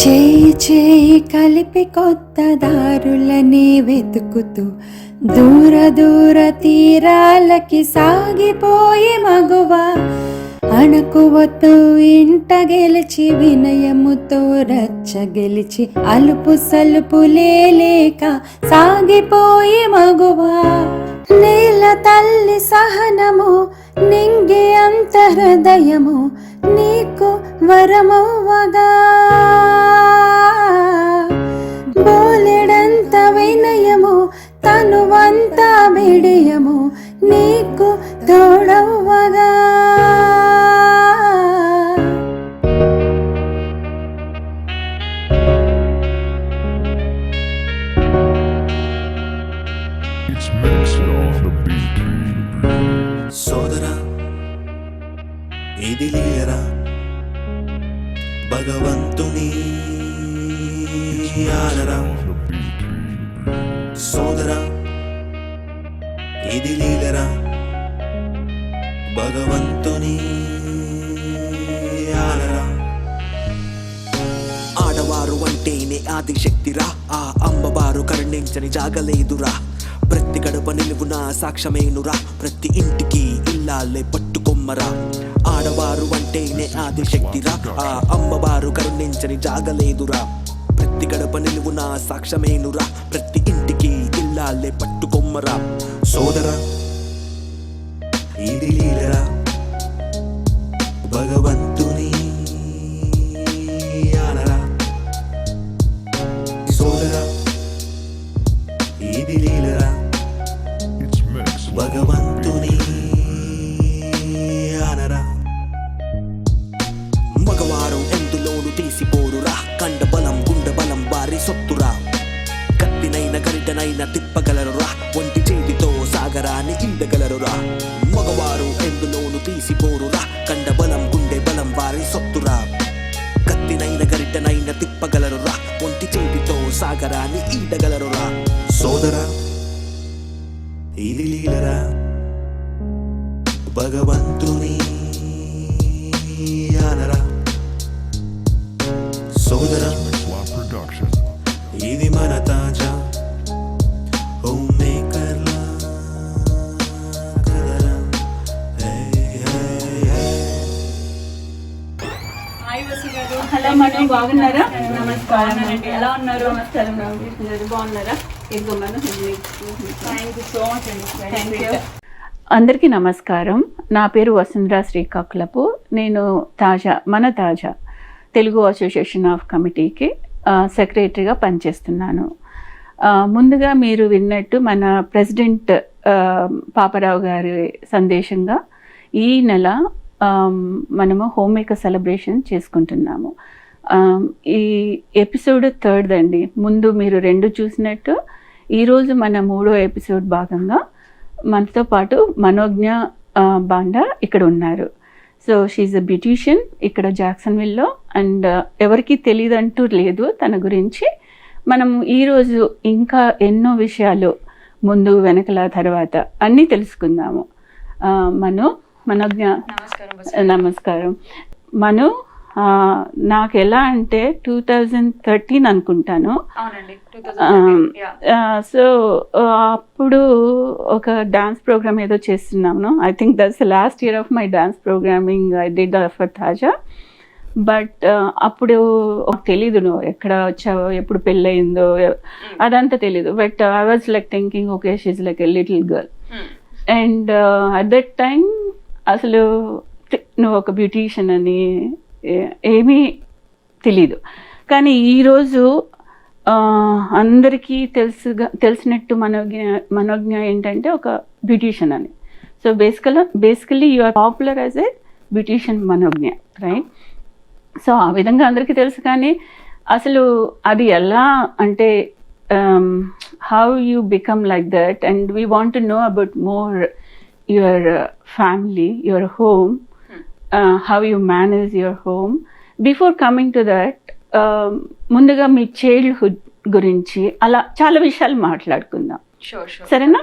చేయి చేయి కలిపి కొత్త దారులని వెతుకుతూ దూర దూర తీరాలకి సాగిపోయి మగువా అణకువతో ఇంట గెలిచి వినయముతో రచ్చ గెలిచి అలుపు సలుపు లేక సాగిపోయి మగువా నేల తల్లి సహనము నింగి అంత హృదయము నీకు వరమవ్వగా బోలెడంత వినయము తనువంత బిడియము నీకు తోడవ్వగా సోదరా ఇది లీలరా భగవంతుని ఆలరా సోదరా ఇది లీలరా భగవంతుని ఆలరా ఆడవారు అంటేనే ఆదిశక్తిరా ఆ అమ్మవారు కరుణించని జాగలేదురా ప్రతి గడప నిలువున సాక్ష్యమేనురా ప్రతి ఇంటికి ఇల్లాలే పట్టుకొమ్మరా ఆడవారు అంటేనే ఆదిశక్తిరా ఆ అమ్మవారు కరుణించని జాగలేదురా ప్రతి గడప నిలువున సాక్ష్యమేనురా ప్రతి ఇంటికి ఇల్లాలే పట్టుకొమ్మరా సోదరా ఇది లీలరా భగవంతుని ఆలరా సోదరా ఇది లీలరా భగవంతుని ఆనరా మగవారు ఎందులోను తీసిపోరురా కండ బలం గుండె బలం వారి సొత్తురా కత్తినైన గరిటనైన తిప్పగలరురా ఒంటి చేతితో సాగరాన్ని ఇండగలరురా మగవారు ఎందులోను తీసిపోరురా కండ బలం గుండె బలం వారి సొత్తురా కత్తినైన గరిటనైన తిప్పగలరురా ఒంటి చేతితో సాగరాన్ని ఈడగలరురా సోదరా ఇది లీలరా భగవంతుని ఆనరా సోదరా ఇది మన తాజా హోమ్ మేకర్లా కదరా హలో మనం బాగున్నారా? నమస్కారం అండి. ఎలా ఉన్నారు? నమస్కారం బాగున్నారా? అందరికీ నమస్కారం. నా పేరు వసుంధరా శ్రీకాకుళపు. నేను మన తాజా తెలుగు అసోసియేషన్ ఆఫ్ కమిటీకి సెక్రటరీగా పనిచేస్తున్నాను. ముందుగా మీరు విన్నట్టు మన ప్రెసిడెంట్ పాపారావు గారి సందేశంగా ఈ నెల మనము హోమ్ మేకర్ సెలబ్రేషన్ చేసుకుంటున్నాము. ఈ ఎపిసోడ్ 3rd అండి. ముందు మీరు 2 చూసినట్టు ఈరోజు మన 3వ ఎపిసోడ్ భాగంగా మనతో పాటు మనోజ్ఞ బాండా ఇక్కడ ఉన్నారు. సో షీఈ్ అ బ్యూటీషియన్ ఇక్కడ జాక్సన్విల్లో. అండ్ ఎవరికి తెలియదంటూ లేదు తన గురించి. మనం ఈరోజు ఇంకా ఎన్నో విషయాలు ముందు వెనకల తర్వాత అన్నీ తెలుసుకుందాము. మనోజ్ఞ నమస్కారం. నాకు ఎలా అంటే 2013 అనుకుంటాను. సో అప్పుడు ఒక డాన్స్ ప్రోగ్రామ్ ఏదో చేస్తున్నాను. I think that's the last year of my dance programming I did for Taaza. But అప్పుడు తెలీదు నువ్వు ఎక్కడ వచ్చావో ఎప్పుడు పెళ్ళయిందో అదంతా తెలీదు. But I was like thinking okay she's like a little girl. And at that time అసలు నువ్వు ఒక బ్యూటీషియన్ అని ఏమీ తెలీదు. కానీ ఈరోజు తెలిసినట్టు మనోజ్ఞ ఏంటంటే ఒక బ్యూటీషియన్ అని. So basically you are popular as a beautician Manogna, right? So ఆ విధంగా అందరికీ తెలుసు. కానీ అసలు అది ఎలా అంటే how you become like that, and we want to know about more your family, your home, how you manage your home. Before coming to that, ముందుగా మీ చైల్డ్హుడ్ గురించి అలా చాలా విషయాలు మాట్లాడుకుందాం. సరేనా?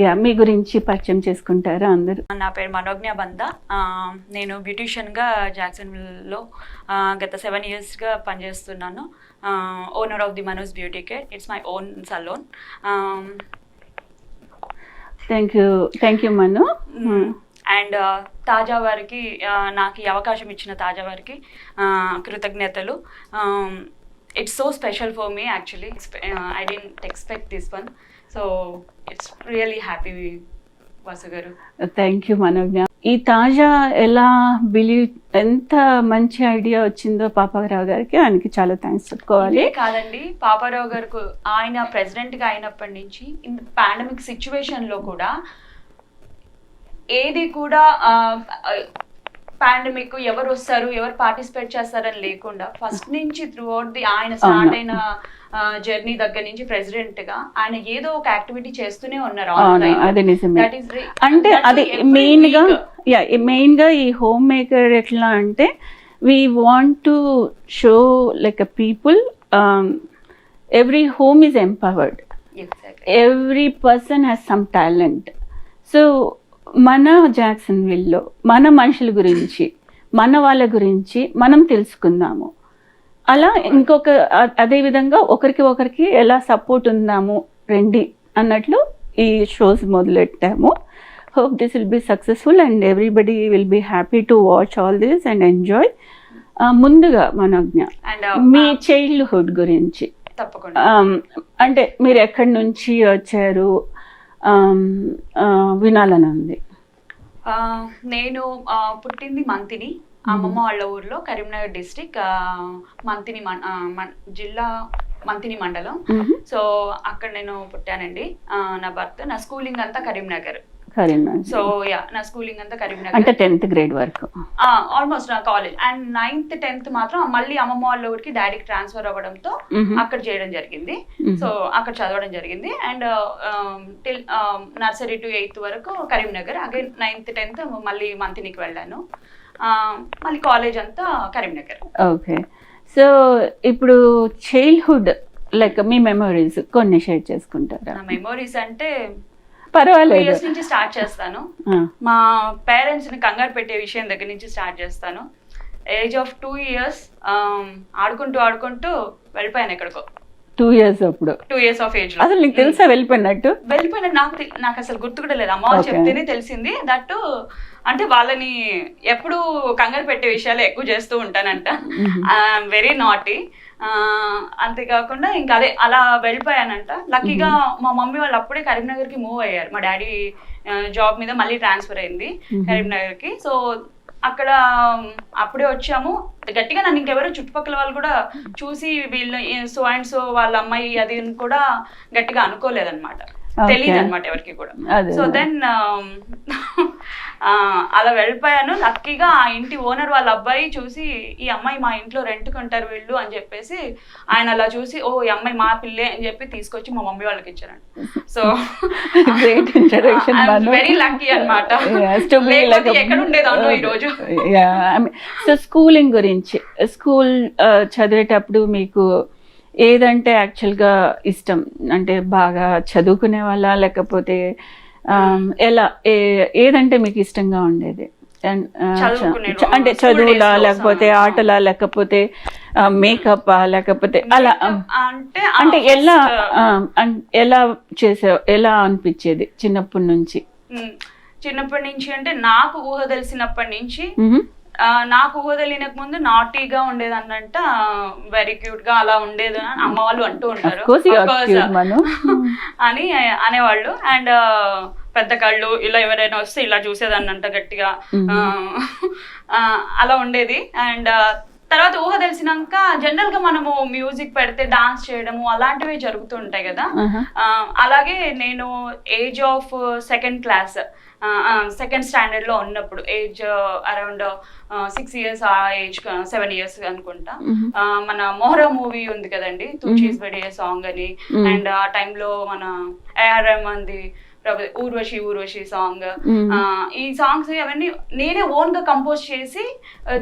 యా మీ గురించి పరిచయం చేసుకుంటారా అందరూ? నా పేరు మనోజ్ఞ బంద. నేను బ్యూటీషియన్గా జాక్సన్విల్లో గత 7 yearsగా పనిచేస్తున్నాను. Owner of the Manoj beauty care. It's my own salon. Thank you Manu. And Taaza వారికి నాకు ఈ అవకాశం ఇచ్చిన తాజా వారికి కృతజ్ఞతలు. It's so special for me actually. I didn't expect this one. So it's really happy Vasu garu. Thank you Manogna. ఈ తాజా ఎలా ఎంత మంచి ఐడియా వచ్చిందో పాపారావు గారికి, ఆయనకి చాలా థ్యాంక్స్ చెప్పుకోవాలి. కాదండి, పాపారావు గారికి ఆయన ప్రెసిడెంట్గా అయినప్పటి నుంచి ఇన్ పాండమిక్ సిచ్యువేషన్లో కూడా ఏది కూడా పాండమిక్ ఎవరు వస్తారు ఎవరు పార్టిసిపేట్ చేస్తారని లేకుండా ఫస్ట్ నుంచి త్రూ అవుట్ ది ఆయన స్టార్ట్ అయిన జర్నీ దగ్గర నుంచి ప్రెసిడెంట్ గా ఆయన ఏదో ఒక యాక్టివిటీ చేస్తూనే ఉన్నారు. అది నిజమే. అంటే అది మెయిన్ గా ఈ హోమ్ మేకర్ ఎట్లా అంటే we want to show like a people every home is empowered, every person has some talent. So మన జాక్సన్విల్లో మన మనుషుల గురించి మన వాళ్ళ గురించి మనం తెలుసుకుందాము. అలా ఇంకొక అదేవిధంగా ఒకరికి ఎలా సపోర్ట్ ఉందాము రండి అన్నట్లు ఈ షోస్ మొదలెట్టాము. Hope this will be successful and everybody will be happy to watch all this and enjoy. ముందుగా మనోజ్ఞ, మీ చైల్డ్హుడ్ గురించి తప్పకుండా అంటే మీరు ఎక్కడి నుంచి వచ్చారు వినాలని ఉంది. నేను పుట్టింది మంతిని, అమ్మమ్మ వాళ్ళ ఊర్లో, కరీంనగర్ డిస్ట్రిక్ట్, మంతిని జిల్లా, మంతిని మండలం. సో అక్కడ నేను పుట్టానండి. నా బర్త్, నా స్కూలింగ్ అంతా కరీంనగర్. సో యా, నా స్కూలింగ్ అంతా కరీంనగర్. అంటే 10th grade వరకు ఆల్మోస్ట్ నా కాలేజ్. అండ్ 9th 10th మాత్రం మళ్ళీ అమ్మమ్మ వాళ్ళ ఊరికి డాడీకి ట్రాన్స్ఫర్ అవ్వడంతో అక్కడ చేయడం జరిగింది. సో అక్కడ చదవడం జరిగింది. And till nursery to 8th వరకు కరీంనగర్. అగైన్ 9th 10th మళ్ళీ మంతినికి వెళ్ళాను. మళ్ళీ కాలేజ్ అంతా కరీంనగర్. ఓకే. సో ఇప్పుడు చైల్డ్హుడ్ లైక్ మీ మెమరీస్ కొన్ని షేర్ చేసుకుంటారా? నా మెమరీస్ అంటే పర్వాలేదు, 2 years నుంచి స్టార్ట్ చేస్తాను. మా పేరెంట్స్ ని కంగారు పెట్టే విషయం దగ్గర నుంచి స్టార్ట్ చేస్తాను. ఏజ్ ఆఫ్ 2 years ఆడుకుంటూ వెళ్ళిపోయాను ఎక్కడికో. 2 years అప్పుడు 2 years ఆఫ్ ఏజ్ లో అసలు నీకు తెలుసా వెళ్ళిపోయినట్టు? నాకు అసలు గుర్తు కూడా లేదు. అమ్మ వాళ్ళు చెప్తేనే తెలిసింది. దట్టు అంటే వాళ్ళని ఎప్పుడు కంగారు పెట్టే విషయాలు ఎక్కువ చేస్తూ ఉంటానంట. Very naughty. అంతేకాకుండా ఇంకా అదే అలా వెళ్ళిపోయానంట. లక్కీగా మా మమ్మీ వాళ్ళు అప్పుడే కరీంనగర్కి మూవ్ అయ్యారు. మా డాడీ జాబ్ మీద మళ్ళీ ట్రాన్స్ఫర్ అయింది కరీంనగర్కి. సో అక్కడ అప్పుడే వచ్చాము. గట్టిగా నన్ను ఇంకెవరు చుట్టుపక్కల వాళ్ళు కూడా చూసి వీళ్ళు సో అండ్ సో వాళ్ళ అమ్మాయి అది కూడా గట్టిగా అనుకోలేదన్నమాట. తెలియదు అనమాట ఎవరికి కూడా. సో దెన్ అలా వెళ్ళిపోయాను. లక్కీగా ఆ ఇంటి ఓనర్ వాళ్ళ అబ్బాయి చూసి ఈ అమ్మాయి మా ఇంట్లో రెంట్కి ఉంటారు వీళ్ళు అని చెప్పేసి ఆయన అలా చూసి ఓ ఈ అమ్మాయి మా పిల్లే అని చెప్పి తీసుకొచ్చి మా మమ్మీ వాళ్ళకి ఇచ్చారండి. సో వెరీ లక్కీ అనమాట. ఎక్కడ ఉండేదాన్ని ఈ రోజు. సో స్కూలింగ్ గురించి, స్కూల్ చదివేటప్పుడు మీకు ఏదంటే యాక్చువల్గా ఇష్టం? అంటే బాగా చదువుకునే వాళ్ళ లేకపోతే ఎలా ఏదంటే మీకు ఇష్టంగా ఉండేది? అంటే చదువులా లేకపోతే ఆటలా లేకపోతే మేకప్ లేకపోతే అలా అంటే ఎలా చేసావు? ఎలా అనిపించేది చిన్నప్పటి నుంచి? చిన్నప్పటి నుంచి అంటే నాకు ఊహ తెలిసినప్పటి నుంచి నాకు ఊహ తెలియక ముందు నాటీగా ఉండేది అన్నంట, వెరీ క్యూట్ గా అలా ఉండేది అని అమ్మ వాళ్ళు అంటూ ఉంటారు అని అనేవాళ్ళు. అండ్ పెద్ద కళ్ళు ఇలా ఎవరైనా వస్తే ఇలా చూసేదాన్నంట గట్టిగా. అలా ఉండేది. అండ్ తర్వాత ఊహ తెలిసినాక జనరల్ గా మనము మ్యూజిక్ పెడితే డాన్స్ చేయడము అలాంటివి జరుగుతూ ఉంటాయి కదా. అలాగే నేను ఏజ్ ఆఫ్ సెకండ్ స్టాండర్డ్ లో ఉన్నప్పుడు, ఏజ్ అరౌండ్ 6 years ఆ ఏజ్ 7 years అనుకుంటా, మన మొహరా మూవీ ఉంది కదండి, తుచీస్ బడియే సాంగ్ అని. అండ్ ఆ టైంలో మన AR రెహమాన్ది ఊర్వశి సాంగ్, ఈ సాంగ్స్ అవన్నీ నేనే ఓన్ గా కంపోజ్ చేసి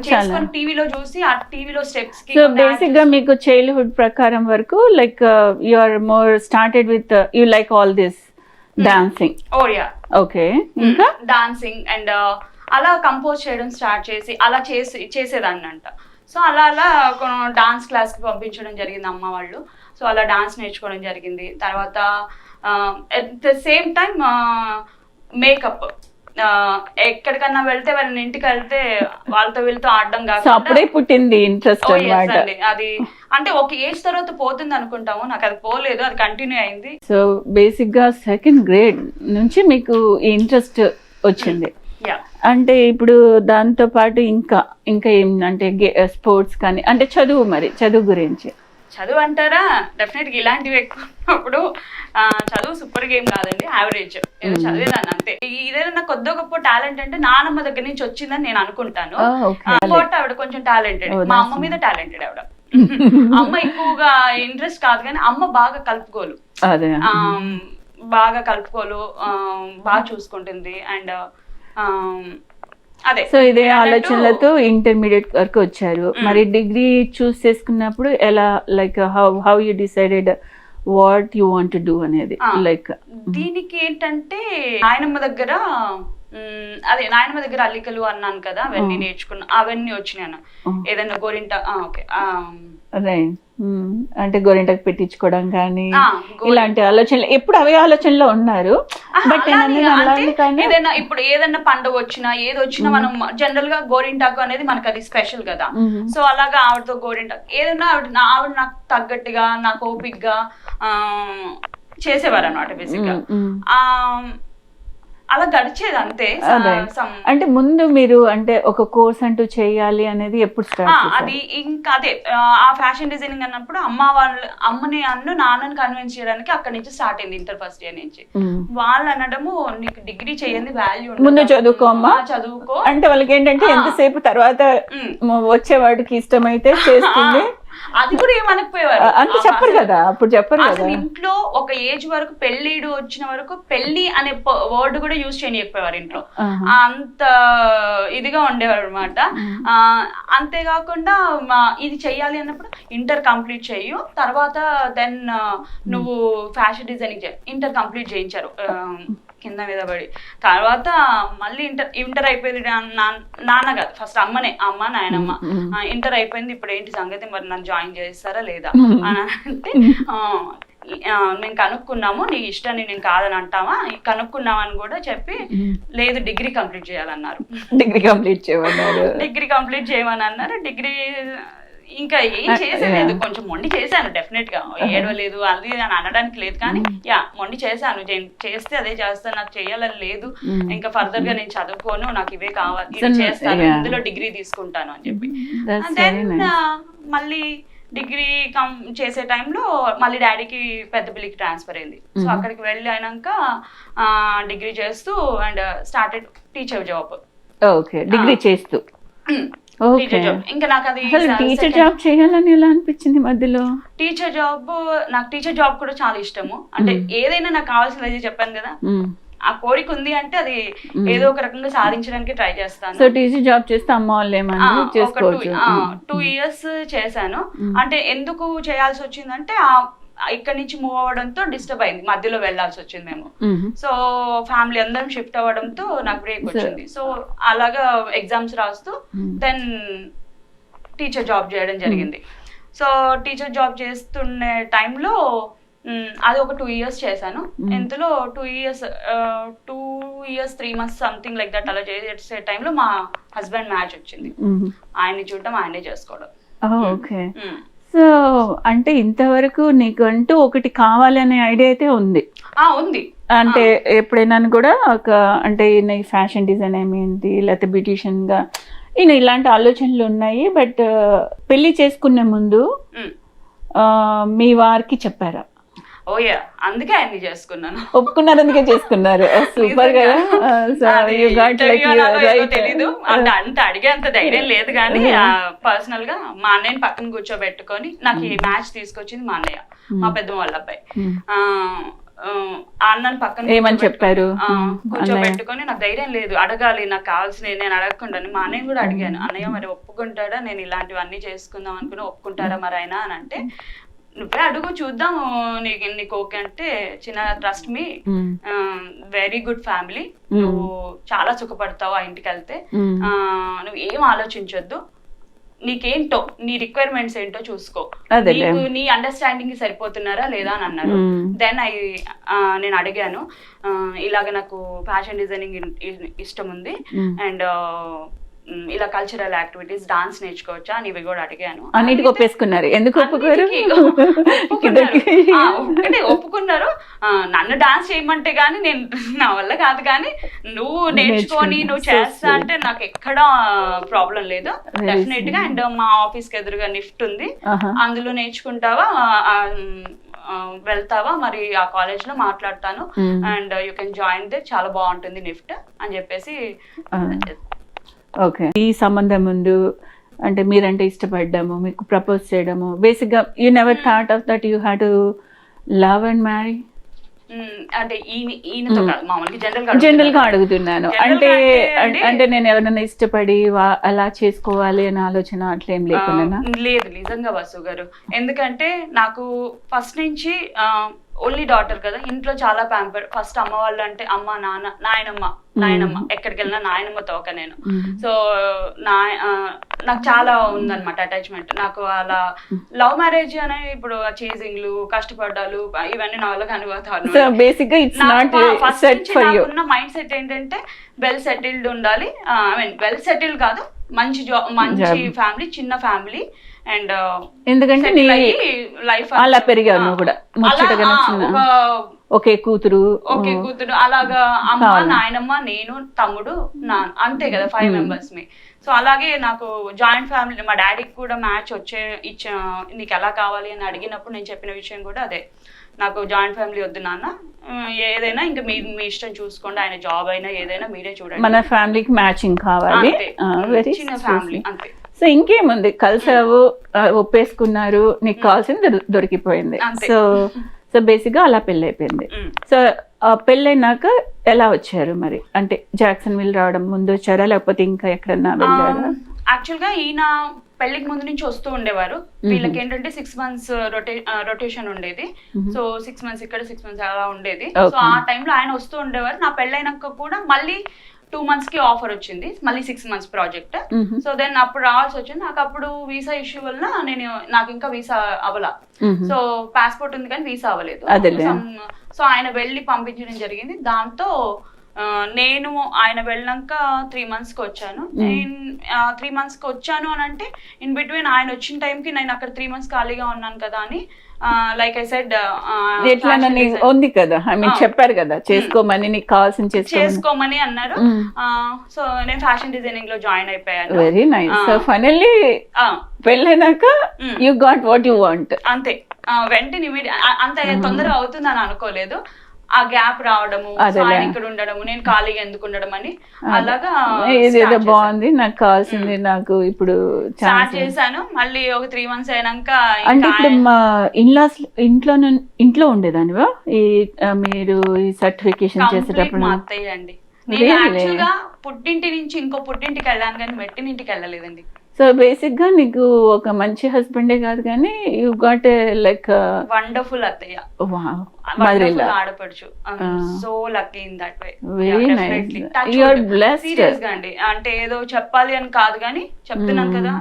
చేసుకొని టీవీలో చూసి ఆ టీవీలో స్టెప్స్ కి. సో బేసిక్ గా మీకు చైల్డ్హుడ్ ప్రకారం వరకు like you are more started with you like all this dancing. Oh yeah, okay, ఇంకా డాన్సింగ్ అండ్ అలా కంపోజ్ చేయడం స్టార్ట్ చేసి అలా చేసేదాన్ని అంట. సో అలా అలా డాన్స్ క్లాస్కి పంపించడం జరిగింది అమ్మ వాళ్ళు. సో అలా డాన్స్ నేర్చుకోవడం జరిగింది. తర్వాత at the same time makeup, ఎక్కడికన్నా వెళ్తే వాళ్ళని ఇంటికి వెళ్తే వాళ్ళతో వీళ్ళతో ఆడడం సో అప్పుడే పుట్టింది ఇంట్రెస్ట్ అన్నమాట. అది అంటే ఒక ఏజ్ తర్వాత పోతుంది అనుకుంటాము, నాకు అది పోలేదు, అది కంటిన్యూ అయింది. సో బేసిక్ గా సెకండ్ గ్రేడ్ నుంచి మీకు ఈ ఇంట్రెస్ట్ వచ్చింది. అంటే ఇప్పుడు దాంతో పాటు ఇంకా ఇంకా ఏం అంటే స్పోర్ట్స్ కానీ అంటే చదువు, మరి చదువు గురించి. చదువు అంటారా, డెఫినెట్గా ఇలాంటివి ఎక్కువ చదువు సూపర్ గేమ్ కాదండి, యావరేజ్ ఏదో చదివేదాన్ని అంతే. ఇదేదన్నా కొద్ది గొప్ప టాలెంట్ అంటే నానమ్మ దగ్గర నుంచి వచ్చిందని నేను అనుకుంటాను. ఆవిడ కొంచెం టాలెంటెడ్, మా అమ్మ మీద టాలెంటెడ్ ఆవిడ. అమ్మ ఎక్కువగా ఇంట్రెస్ట్ కాదు కానీ అమ్మ బాగా కలుపుకోలు, బాగా చూసుకుంటుంది. అండ్ అదే, సో ఇదే ఆలోచనలతో ఇంటర్మీడియట్ వరకు వచ్చారు. మరి డిగ్రీ చూస్ చేసుకున్నప్పుడు ఎలా, like how you decided what you want to do అనేది? లైక్ దీనికి ఏంటంటే నాయనమ్మ దగ్గర అల్లికలు అన్నాను కదా, అవన్నీ నేర్చుకున్నా, అవన్నీ వచ్చినాను. ఏదైనా గోరింట ఓకే అంటే గోరింటకు పెట్టించుకోవడం కానీ ఇలాంటి ఆలోచనలు ఎప్పుడు అవే ఆలోచనలో ఉన్నారు. బట్ ఏదైనా ఇప్పుడు ఏదైనా పండుగ వచ్చినా ఏది వచ్చినా మనం జనరల్ గా గోరింటాకు అనేది మనకు అది స్పెషల్ కదా. సో అలాగా ఆవిడతో గోరింటాకు ఏదైనా ఆవిడ నాకు తగ్గట్టుగా నాకు ఓపిక్గా చేసేవారు అన్నమాట బేసిక్ గా. అలా గడిచేది అంతే. అంటే ముందు మీరు అంటే ఒక కోర్స్ అంటూ చేయాలి అనేది ఎప్పుడు స్టార్ట్? అది ఇంకా అదే ఆ ఫ్యాషన్ డిజైనింగ్ అన్నప్పుడు అమ్మని నాన్నని కన్విన్స్ చేయడానికి అక్కడ నుంచి స్టార్ట్ అయింది. ఇంటర్ ఫస్ట్ ఇయర్ నుంచి వాళ్ళు అనడము, నీకు డిగ్రీ చేయండి, వాల్యూ ముందు చదువుకోమ్మా, చదువుకో అంటే వాళ్ళకి ఏంటంటే ఎంతసేపు తర్వాత వచ్చేవాడికి ఇష్టమైతే చేస్తుంది. అది కూడా ఏమనకపోయేవారు అంత చెప్పరు కదా, అప్పుడు చెప్పరు కదా. ఇంట్లో ఒక ఏజ్ వరకు పెళ్లిడు వచ్చిన వరకు పెళ్లి అనే వర్డ్ కూడా యూజ్ చేయకపోయేవారు ఇంట్లో, అంత ఇదిగా ఉండేవారు అనమాట. అంతేకాకుండా ఇది చెయ్యాలి అన్నప్పుడు ఇంటర్ కంప్లీట్ చెయ్యు, తర్వాత దెన్ నువ్వు ఫ్యాషన్ డిజైనింగ్ ఇంటర్ కంప్లీట్ చేయించారు కింద మీద పడి. తర్వాత మళ్ళీ ఇంటర్ అయిపోయింది, నాన్న కాదు ఫస్ట్ అమ్మనే, అమ్మ నాయనమ్మ. ఇంటర్ అయిపోయింది, ఇప్పుడు ఏంటి సంగతి, మరి నన్ను జాయిన్ చేస్తారా లేదా అని అంటే, మేము కనుక్కున్నాము, నీ ఇష్టాన్ని నేను కాదని అంటావా, కనుక్కున్నామని కూడా చెప్పి, లేదు డిగ్రీ కంప్లీట్ చేయాలన్నారు. డిగ్రీ కంప్లీట్ చేయమని అన్నారు. డిగ్రీ ఇంకా ఏం చేసేలేదు, కొంచెం మొండి చేశాను డెఫినెట్ గా, ఏడవలేదు అది అని అనడానికి లేదు కానీ మొండి చేశాను. చేస్తే అదే చేస్తాను, నాకు చేయాలని లేదు, ఇంకా ఫర్దర్ గా నేను చదువుకోను, నాకు ఇవే కావాలి, ఇది చేస్తాను, ఇందులో డిగ్రీ తీసుకుంటాను అని చెప్పి. దెన్ మళ్ళీ డిగ్రీ చేసే టైంలో మళ్ళీ డాడీకి పెద్దపల్లికి ట్రాన్స్ఫర్ అయింది. సో అక్కడికి వెళ్ళి అయినాక డిగ్రీ చేస్తూ and started teacher job. Okay, degree చేస్తూ ఇంకా నాకు అది టీచర్ జాబ్ చేయాలని ఎలా అనిపించింది మధ్యలో? నాకు టీచర్ జాబ్ కూడా చాలా ఇష్టము. అంటే ఏదైనా నాకు కావాల్సింది చెప్పాను కదా, ఆ కోరిక ఉంది అంటే అది ఏదో ఒక రకంగా సాధించడానికి ట్రై చేస్తాను. సో టీచర్ జాబ్ చేస్తే అమ్మ వాళ్ళు ఏమన్నా చేసుకోవచ్చు. 2 years చేశాను. అంటే ఎందుకు చేయాల్సి వచ్చిందంటే ఇక్కడ నుంచి మూవ్ అవ్వడంతో డిస్టర్బ్ అయింది, మధ్యలో వెళ్లాల్సి వచ్చింది మేము. సో ఫ్యామిలీ అందరం షిఫ్ట్ అవ్వడంతో నాకు బ్రేక్ వచ్చింది. సో అలాగా ఎగ్జామ్స్ రాస్తూ దెన్ టీచర్ జాబ్ చేయడం జరిగింది. సో టీచర్ జాబ్ చేస్తున్న టైంలో అది ఒక 2 years చేశాను. ఇందులో 2 years 3 months something like that అలా చేసే టైంలో మా హస్బెండ్ మ్యాచ్ వచ్చింది. ఆయన్ని చూడటం, ఆయనే చేసుకోవడం. ఓకే, సో అంటే ఇంతవరకు నీకు అంటూ ఒకటి కావాలనే ఐడియా అయితే ఉంది? ఉంది. అంటే ఎప్పుడైనా కూడా ఒక అంటే ఫ్యాషన్ డిజైన్ ఏమేంటి, లేకపోతే బ్యూటిషియన్ గా ఇలాంటి ఆలోచనలు ఉన్నాయి. బట్ పెళ్లి చేసుకునే ముందు మీ వారికి చెప్పారా? ఓయా, అందుకే అన్ని చేసుకున్నాను. ఒప్పుకున్నారు, అందుకే చేసుకున్నారు. సూపర్ కదా. తెలీదు అంత అడిగే అంత ధైర్యం లేదు కానీ పర్సనల్ గా మా అన్నయ్యని పక్కన కూర్చోబెట్టుకొని, నాకు ఈ మ్యాచ్ తీసుకొచ్చింది మా అన్నయ్య, మా పెద్ద వాళ్ళ అబ్బాయి. అన్నని పక్కన ఏమని చెప్పారు? కూర్చోబెట్టుకొని, నాకు ధైర్యం లేదు అడగాలి, నాకు కావాల్సినవి నేను అడగకుండా. మా అన్నయ్య కూడా అడిగాను, అన్నయ్య మరి ఒప్పుకుంటాడా, నేను ఇలాంటివన్నీ చేసుకుందాం అనుకుని ఒప్పుకుంటారా మరి అయినా అని అంటే, నువ్వే అడుగు చూద్దాం, నీకు ఓకే అంటే చిన్న trust me, very good family, నువ్వు చాలా సుఖపడతావు ఆ ఇంటికి వెళ్తే, నువ్వు ఏం ఆలోచించొద్దు, నీకేంటో నీ రిక్వైర్మెంట్స్ ఏంటో చూసుకో, నీకు నీ అండర్స్టాండింగ్ కి సరిపోతున్నారా లేదా అని అన్నారు. దెన్ నేను అడిగాను, ఇలాగ నాకు ఫ్యాషన్ డిజైనింగ్ ఇష్టం ఉంది అండ్ ఇలా కల్చరల్ యాక్టివిటీస్ డాన్స్ నేర్చుకోవచ్చా అని ఇవి కూడా అడిగాను. అన్నిటికీ ఒప్పేసుకున్నారు. ఎందుకు ఒప్పుకోరు? అంటే ఒప్పుకున్నారు. నన్ను డాన్స్ చేయమంటే గానీ నేను నా వల్ల కాదు, కానీ నువ్వు నేర్చుకొని నువ్వు చేస్తా అంటే నాకు ఎక్కడా ప్రాబ్లం లేదు డెఫినెట్ గా. అండ్ మా ఆఫీస్ కి ఎదురుగా నిఫ్ట్ ఉంది, అందులో నేర్చుకుంటావా, వెళ్తావా, మరి ఆ కాలేజ్ లో మాట్లాడతాను and you can join they, చాలా బాగుంటుంది నిఫ్ట్ అని చెప్పేసి. ఓకే, ఈ సంబంధం ముందు అంటే మీరంటే ఇష్టపడ్డాము, మీకు ప్రపోజ్ చేయడము, బేసిక్గా you never thought of that you had to love and marry? అంటే ఈయనతో మామూలుగా జనరల్ గా అడుగుతున్నాను. అంటే అంటే నేను ఎవరైనా ఇష్టపడి అలా చేసుకోవాలి అనే ఆలోచన అట్లేం లేకుండా? లేదు నిజంగా వాసు గారు, ఎందుకంటే నాకు ఫస్ట్ నుంచి ఓన్లీ డాటర్ కదా, ఇంట్లో చాలా ప్యాంపర్. ఫస్ట్ అమ్మ వాళ్ళు అంటే అమ్మ, నాన్న, నాయనమ్మ ఎక్కడికి వెళ్ళినా నాయనమ్మ తోక నేను. సో నాకు చాలా ఉందన్నమాట అటాచ్మెంట్. నాకు అలా లవ్ మ్యారేజ్ అనే ఇప్పుడు చేజింగ్లు, కష్టపడ్డాలు ఇవన్నీ నా వల్ల కనిపోతాను. ఫస్ట్ నుంచి నాకున్న మైండ్ సెట్ ఏంటంటే వెల్ సెటిల్డ్ ఉండాలి. ఐ మీన్ వెల్ సెటిల్డ్ కాదు, మంచి జాబ్, మంచి ఫ్యామిలీ, చిన్న ఫ్యామిలీ. అండ్ ఎందుకంటే లైఫ్ అలా పెరిగాను కూడా, ఒకే కూతురు అలాగా, అమ్మ, నాయనమ్మ, నేను, తమ్ముడు, అంతే కదా, 5 members మీ. సో అలాగే నాకు జాయింట్ ఫ్యామిలీ, మా డాడీకి కూడా మ్యాచ్ ఇచ్చా, నీకు ఎలా కావాలి అని అడిగినప్పుడు నేను చెప్పిన విషయం కూడా అదే, నాకు జాయింట్ ఫ్యామిలీ వద్దు నాన్న, ఏదైనా ఇంకా మీ ఇష్టం చూసుకోండి, ఆయన జాబ్ అయినా ఏదైనా మీరే చూడండి, మన ఫ్యామిలీకి మ్యాచింగ్ కావాలి, చిన్న ఫ్యామిలీ అంతే. సో ఇంకేముంది, కలిసావు, ఒప్పేసుకున్నారు, నీకు కావాల్సింది దొరికిపోయింది. సో సో బేసిక్ గా అలా పెళ్ళి అయిపోయింది. సో పెళ్ళైనాక ఎలా వచ్చారు మరి? అంటే జాక్సన్ విల్ రావడం ముందు వచ్చారా, లేకపోతే ఇంకా ఎక్కడన్నా వెళ్ళారా? యాక్చువల్ గా ఈయన పెళ్లికి ముందు నుంచి వస్తూ ఉండేవారు. వీళ్ళకి ఏంటంటే 6 months రొటేషన్ ఉండేది. సో 6 months ఇక్కడ, 6 months అలా ఉండేది. సో ఆ టైంలో ఆయన వస్తూ ఉండేవారు. నా పెళ్ళైనాక కూడా మళ్ళీ 2 months కి ఆఫర్ వచ్చింది, మళ్ళీ 6 months ప్రాజెక్ట్. సో దెన్ అప్పుడు రావాల్సి వచ్చింది. నాకు అప్పుడు వీసా ఇష్యూ వల్ల నాకు ఇంకా వీసా అవ్వలా. సో పాస్పోర్ట్ ఉంది కానీ వీసా అవ్వలేదు. సో ఆయన వెళ్ళి పంపించడం జరిగింది. దాంతో నేను ఆయన వెళ్ళాక 3 months కి వచ్చాను. 3 months కి వచ్చాను అని అంటే ఇన్ బిట్వీన్ ఆయన వచ్చిన టైంకి నేను అక్కడ 3 months ఖాళీగా ఉన్నాను కదా అని, లైక్ ఐ సెడ్, ఎట్లా ఉంది కదా, ఐ మీన్ చెప్పారు కదా చేసుకోమని, నీకు కావాల్సింది చేసుకోమని అన్నారు. సో నేను ఫ్యాషన్ డిజైనింగ్ లో జాయిన్ అయిపోయాను. Very nice. సో ఫైనల్లీ పెళ్ళైనాక you got what you want. అంతే, వెంటనే అంత తొందరగా అవుతుందని అనుకోలేదు. ఆ గ్యాప్ రావడము, ఇక్కడ ఉండడము, నేను ఖాళీగా ఎందుకు ఉండడం అని అలాగా ఏదేదో బాగుంది, నాకు కావాల్సింది నాకు ఇప్పుడు స్టార్ట్ చేశాను. మళ్ళీ ఒక 3 months అయినాక, అంటే ఇప్పుడు మా ఇంట్లో ఉండేదానివా ఈ మీరు ఈ సర్టిఫికేషన్ చేసేటప్పుడు? మా అత్తయ్య అండి. నేను యాక్చువల్ గా పుట్టింటి నుంచి ఇంకో పుట్టింటికి వెళ్ళాను కానీ మెట్టినింటికి వెళ్ళలేదండి. సో బేసిక్ గా నీకు ఒక మంచి హస్బెండే కాదు కానీ యు గాట్ లైక్ వండర్ఫుల్ అత్తయ్య, ఆడపడుచు. So lucky in that way. Serious గా అండి, అంటే ఏదో చెప్పాలి అని కాదు కానీ చెప్తున్నాను కదా,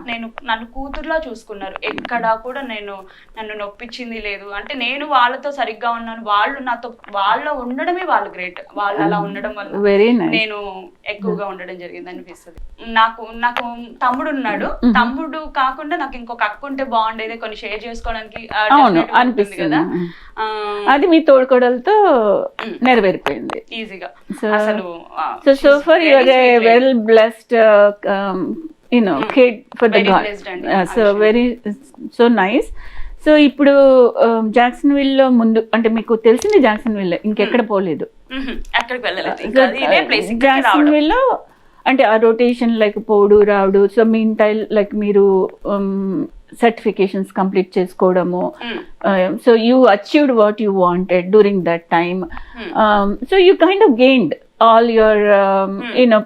నన్ను కూతురులా చూసుకున్నారు. ఎక్కడా కూడా నన్ను నొప్పించింది లేదు. అంటే నేను వాళ్ళతో సరిగ్గా ఉన్నాను, వాళ్ళు నాతో, వాళ్ళ ఉండడమే వాళ్ళు గ్రేట్. వాళ్ళు అలా ఉండడం వల్ల నేను ఎక్కువగా ఉండడం జరిగింది అనిపిస్తుంది. నాకు తమ్ముడు ఉన్నాడు. తమ్ముడు కాకుండా నాకు ఇంకొక అక్క ఉంటే బాగుండేది, కొన్ని షేర్ చేసుకోవడానికి అనిపిస్తుంది కదా. అది మీ తోడుకోడలతో నెరవేరిపోయింది ఈజీగా. So for you are a well blessed kid for the God. So very so nice. సో ఇప్పుడు జాక్సన్ విల్ లో ముందు అంటే మీకు తెలిసింది జాక్సన్ విల్, ఇంకెక్కడ పోలేదు? జాక్సన్ విల్ లో అంటే ఆ రొటేషన్ లైక్ పోడు రావుడు, సో మీన్ టైల్ లైక్ మీరు సర్టిఫికేషన్స్ కంప్లీట్ చేసుకోవడము, so you achieved what you wanted during that time. So you kind of gained all your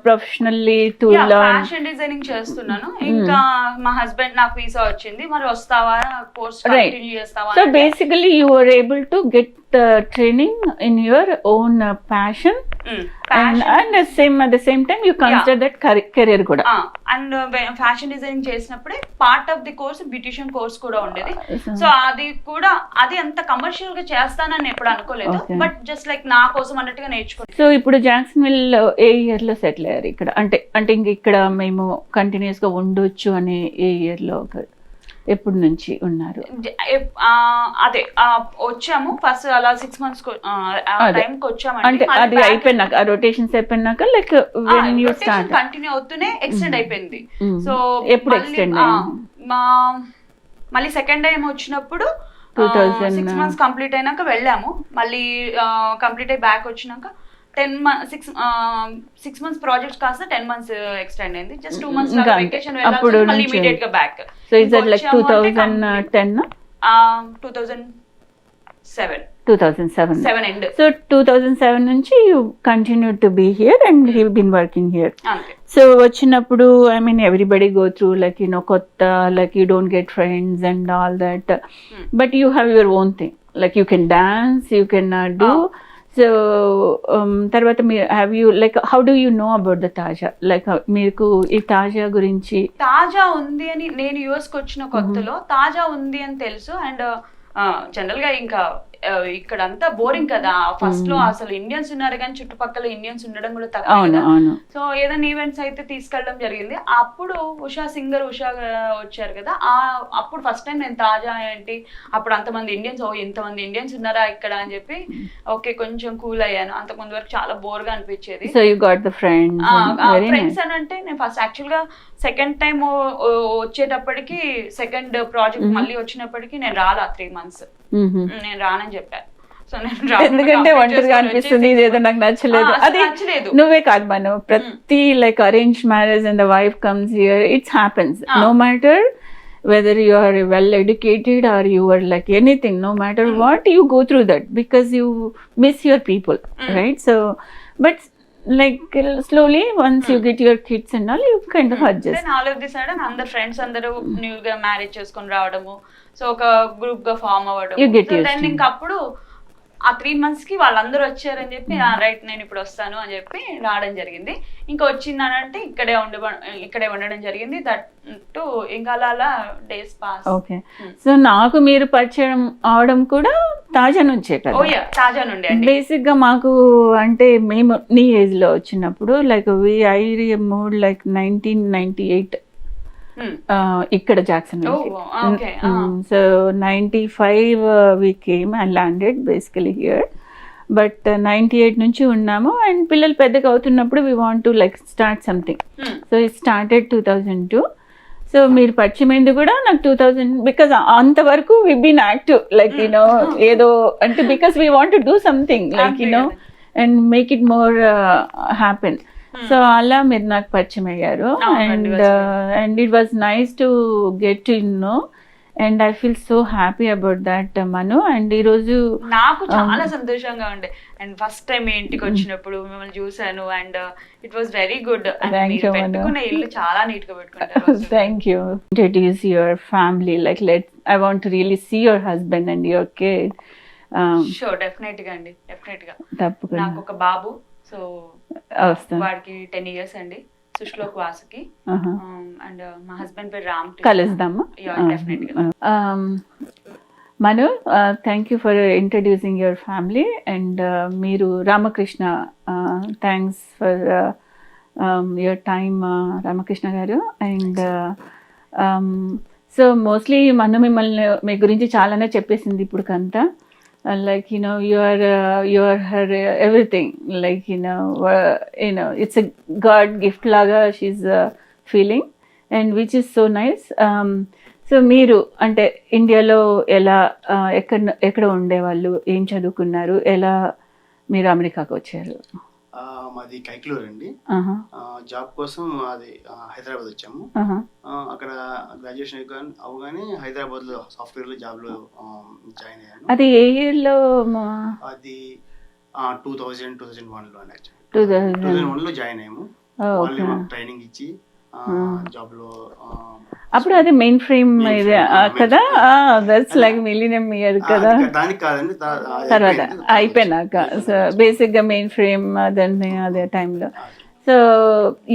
professionally to learn. Fashion designing చేస్తున్నాను. ఇంకా మా హస్బెండ్ నాకు వీసా వచ్చింది, మరి వస్తావా కోర్స్ Right. కంటిన్యూ చేస్తావా So basically you were able to get training in your own passion, and at the same time you consider that career కూడా. And fashion designing చేసినప్పుడే part of the course beautician course కూడా ఉండేది. So అది అంత commercial గా చేస్తానని ఎప్పుడు అనుకోలేదు, బట్ జస్ట్ లైక్ నా కోసం అన్నట్టుగా నేర్చుకున్నాను. సో ఇప్పుడు జాక్సన్విల్ ఏ ఇయర్ లో సెటిల్ అయ్యారు ఇక్కడ? అంటే ఇంక ఇక్కడ మేము కంటిన్యూస్ గా ఉండొచ్చు అనే ఏ ఇయర్ లో, ఎప్పటి నుంచి ఉన్నారు? అదే వచ్చాము ఫస్ట్ అలా 6 months టైం కి వచ్చాము. అంటే అది అయిపోయినాక, రొటేషన్స్ అయిపోయినాక, లైక్ కంటిన్యూ అవుతూనే ఎక్స్టెండ్ అయిపోయింది. సో ఎప్పుడు ఎక్స్టెండ్ మళ్ళీ సెకండ్ టైం వచ్చినప్పుడు 6 months కంప్లీట్ అయినాక వెళ్ళాము. మళ్ళీ కంప్లీట్ అయ్యి బ్యాక్ వచ్చినాక 6 months ప్రాజెక్ట్స్ కాస్త 10 months ఎక్స్టెండ్ అయింది. జస్ట్ 2 months వెకేషన్ వెళ్ళాలి, మళ్ళీ ఇమిడియట్ గా back. So is that like 2010 2007 end. So 2007 నుంచి you continued to be here and you've been working here. So వచ్చినప్పుడు I mean everybody go through like kotta, like you don't get friends and all that, but you have your own thing, like you can dance, you can do. So తర్వాత మీరు have you like how do you know about the తాజా, like మీకు ఈ తాజా గురించి? తాజా ఉంది అని నేను యుఎస్ కి వచ్చిన కొత్తలో తాజా ఉంది అని తెలుసు. అండ్ జనరల్ గా ఇంకా ఇక్కడ అంతా బోరింగ్ కదా ఫస్ట్ లో, అసలు ఇండియన్స్ ఉన్నారు కానీ చుట్టుపక్కల ఇండియన్స్ ఉండడం కూడా తక్కువ. సో ఏదైనా ఈవెంట్స్ అయితే తీసుకెళ్ళడం జరిగింది. అప్పుడు ఉషా వచ్చారు కదా, అప్పుడు ఫస్ట్ టైం నేను తాజా ఏంటి, అప్పుడు అంతమంది ఇండియన్స్, ఇంతమంది ఇండియన్స్ ఉన్నారా ఇక్కడ అని చెప్పి ఓకే కొంచెం కూల్ అయ్యాను. అంతకుముందు వరకు చాలా బోర్ గా అనిపించేది. So you got the friends అని అంటే నేను ఫస్ట్ యాక్చువల్ గా సెకండ్ టైం వచ్చేటప్పటికి సెకండ్ ప్రాజెక్ట్ మళ్ళీ వచ్చినప్పటికి నేను రాలా 3 months నేను రానని చెప్పాను. సో ఎందుకంటే ఒంటరిగా అనిపిస్తుంది, ఇదేదో నాకు నచ్చలేదు. అది నువ్వే కాదు, మనం ప్రతి like arrange marriage and the wife comes here, it's happens no matter whether you are well educated or you are like anything, no matter what, you go through that because you miss your people, right? So but like slowly once you get your kids and all, you kind of adjust. Then all of this sudden అందరు friends అందరూ new గా marriage చేసుకొని రావడము, so ఒక group గా form అవ్వడం. Then ఇంకా అప్పుడు ఆ 3 months కి వాళ్ళందరూ వచ్చారని చెప్పి రైట్ నేను ఇప్పుడు వస్తాను అని చెప్పి రావడం జరిగింది. ఇంకా వచ్చిందనంటే ఇక్కడే ఉండడం జరిగింది. దట్ ఇంకా అలా డేస్ పాస్. ఓకే, సో నాకు మీరు పరిచయం అవడం కూడా తాజా నుంచే కదా? తాజా నుండి. బేసిక్ గా మాకు అంటే మేము నీ ఏజ్ లో వచ్చినప్పుడు లైక్ ఐ మూడ్ లైక్ 1998 ఇక్కడ Jackson. So 95 we came and landed basically here, but 98 నుంచి ఉన్నాము. అండ్ పిల్లలు పెద్దగా అవుతున్నప్పుడు we want to like start something, so it started 2002. So మీరు పరిచయం అయింది కూడా నాకు 2000, బికాస్ అంతవరకు వి బీన్ యాక్టివ్ లైక్ ఏదో అంటే because we want to do something like and make it more happen. So అలా మీరు నాకు పరిచయం అయ్యారు. And it was nice to get to know, and I feel so happy about that Manu. And ఈ రోజు నాకు చాలా సంతోషంగా ఉండే. అండ్ ఫస్ట్ టైం మీ ఇంటికి వచ్చినప్పుడు మిమ్మల్ని చూసాను and it was very good. పెట్టుకున్న ఇల్లు చాలా నీట్ గా పెట్టుకుంటారు. Thank you. Introduce your family, like I want to really see your husband and your kid. Sure, definite గా అండి, డెఫినెట్ గా. తప్పకుండా. నాకు ఒక బాబు, సో వాడికి 10 years అండి, సుష్లోక్ వాసుకి. అండ్ మా హస్బెండ్ పేరు రామ్. కలుద్దామా? Manu, thank you for introducing your family. And మీరు Ramakrishna, thanks for your time Ramakrishna గారు. అండ్ సో మోస్ట్లీ మను మిమ్మల్ని మీ గురించి చాలానే చెప్పేసింది ఇప్పుడు కంతా. Like you are her everything, like it's a God gift laga she's feeling, and which is so nice. So మీరు అంటే ఇండియాలో ఎలా ఎక్కడ ఉండేవాళ్ళు, ఏం చదువుకున్నారు, ఎలా మీరు అమెరికాకు వచ్చారు? మాది కైక్లూర్ అండి. జాబ్ కోసం అది హైదరాబాద్ వచ్చాము. అక్కడ గ్రాడ్యుయేషన్ అవగానే హైదరాబాద్ లో సాఫ్ట్వేర్ లో జాబ్ లో జాయిన్ అయ్యాను. అది ఏ ఇయర్ లో? అది 2001 లో. 2001 లో జాయిన్ అయ్యాము. వాళ్ళే మాకు ట్రైనింగ్ ఇచ్చి జాబ్ లో అప్పుడు అది మెయిన్ ఫ్రేమ్ ఇది కదా, దట్స్ లైక్ మిలీనియం ఇయర్ కదా. దానికి కాదండి, తర్వాత అయిపోయినాక సో బేసిక్గా మెయిన్ ఫ్రేమ్ అదే అదే టైంలో. So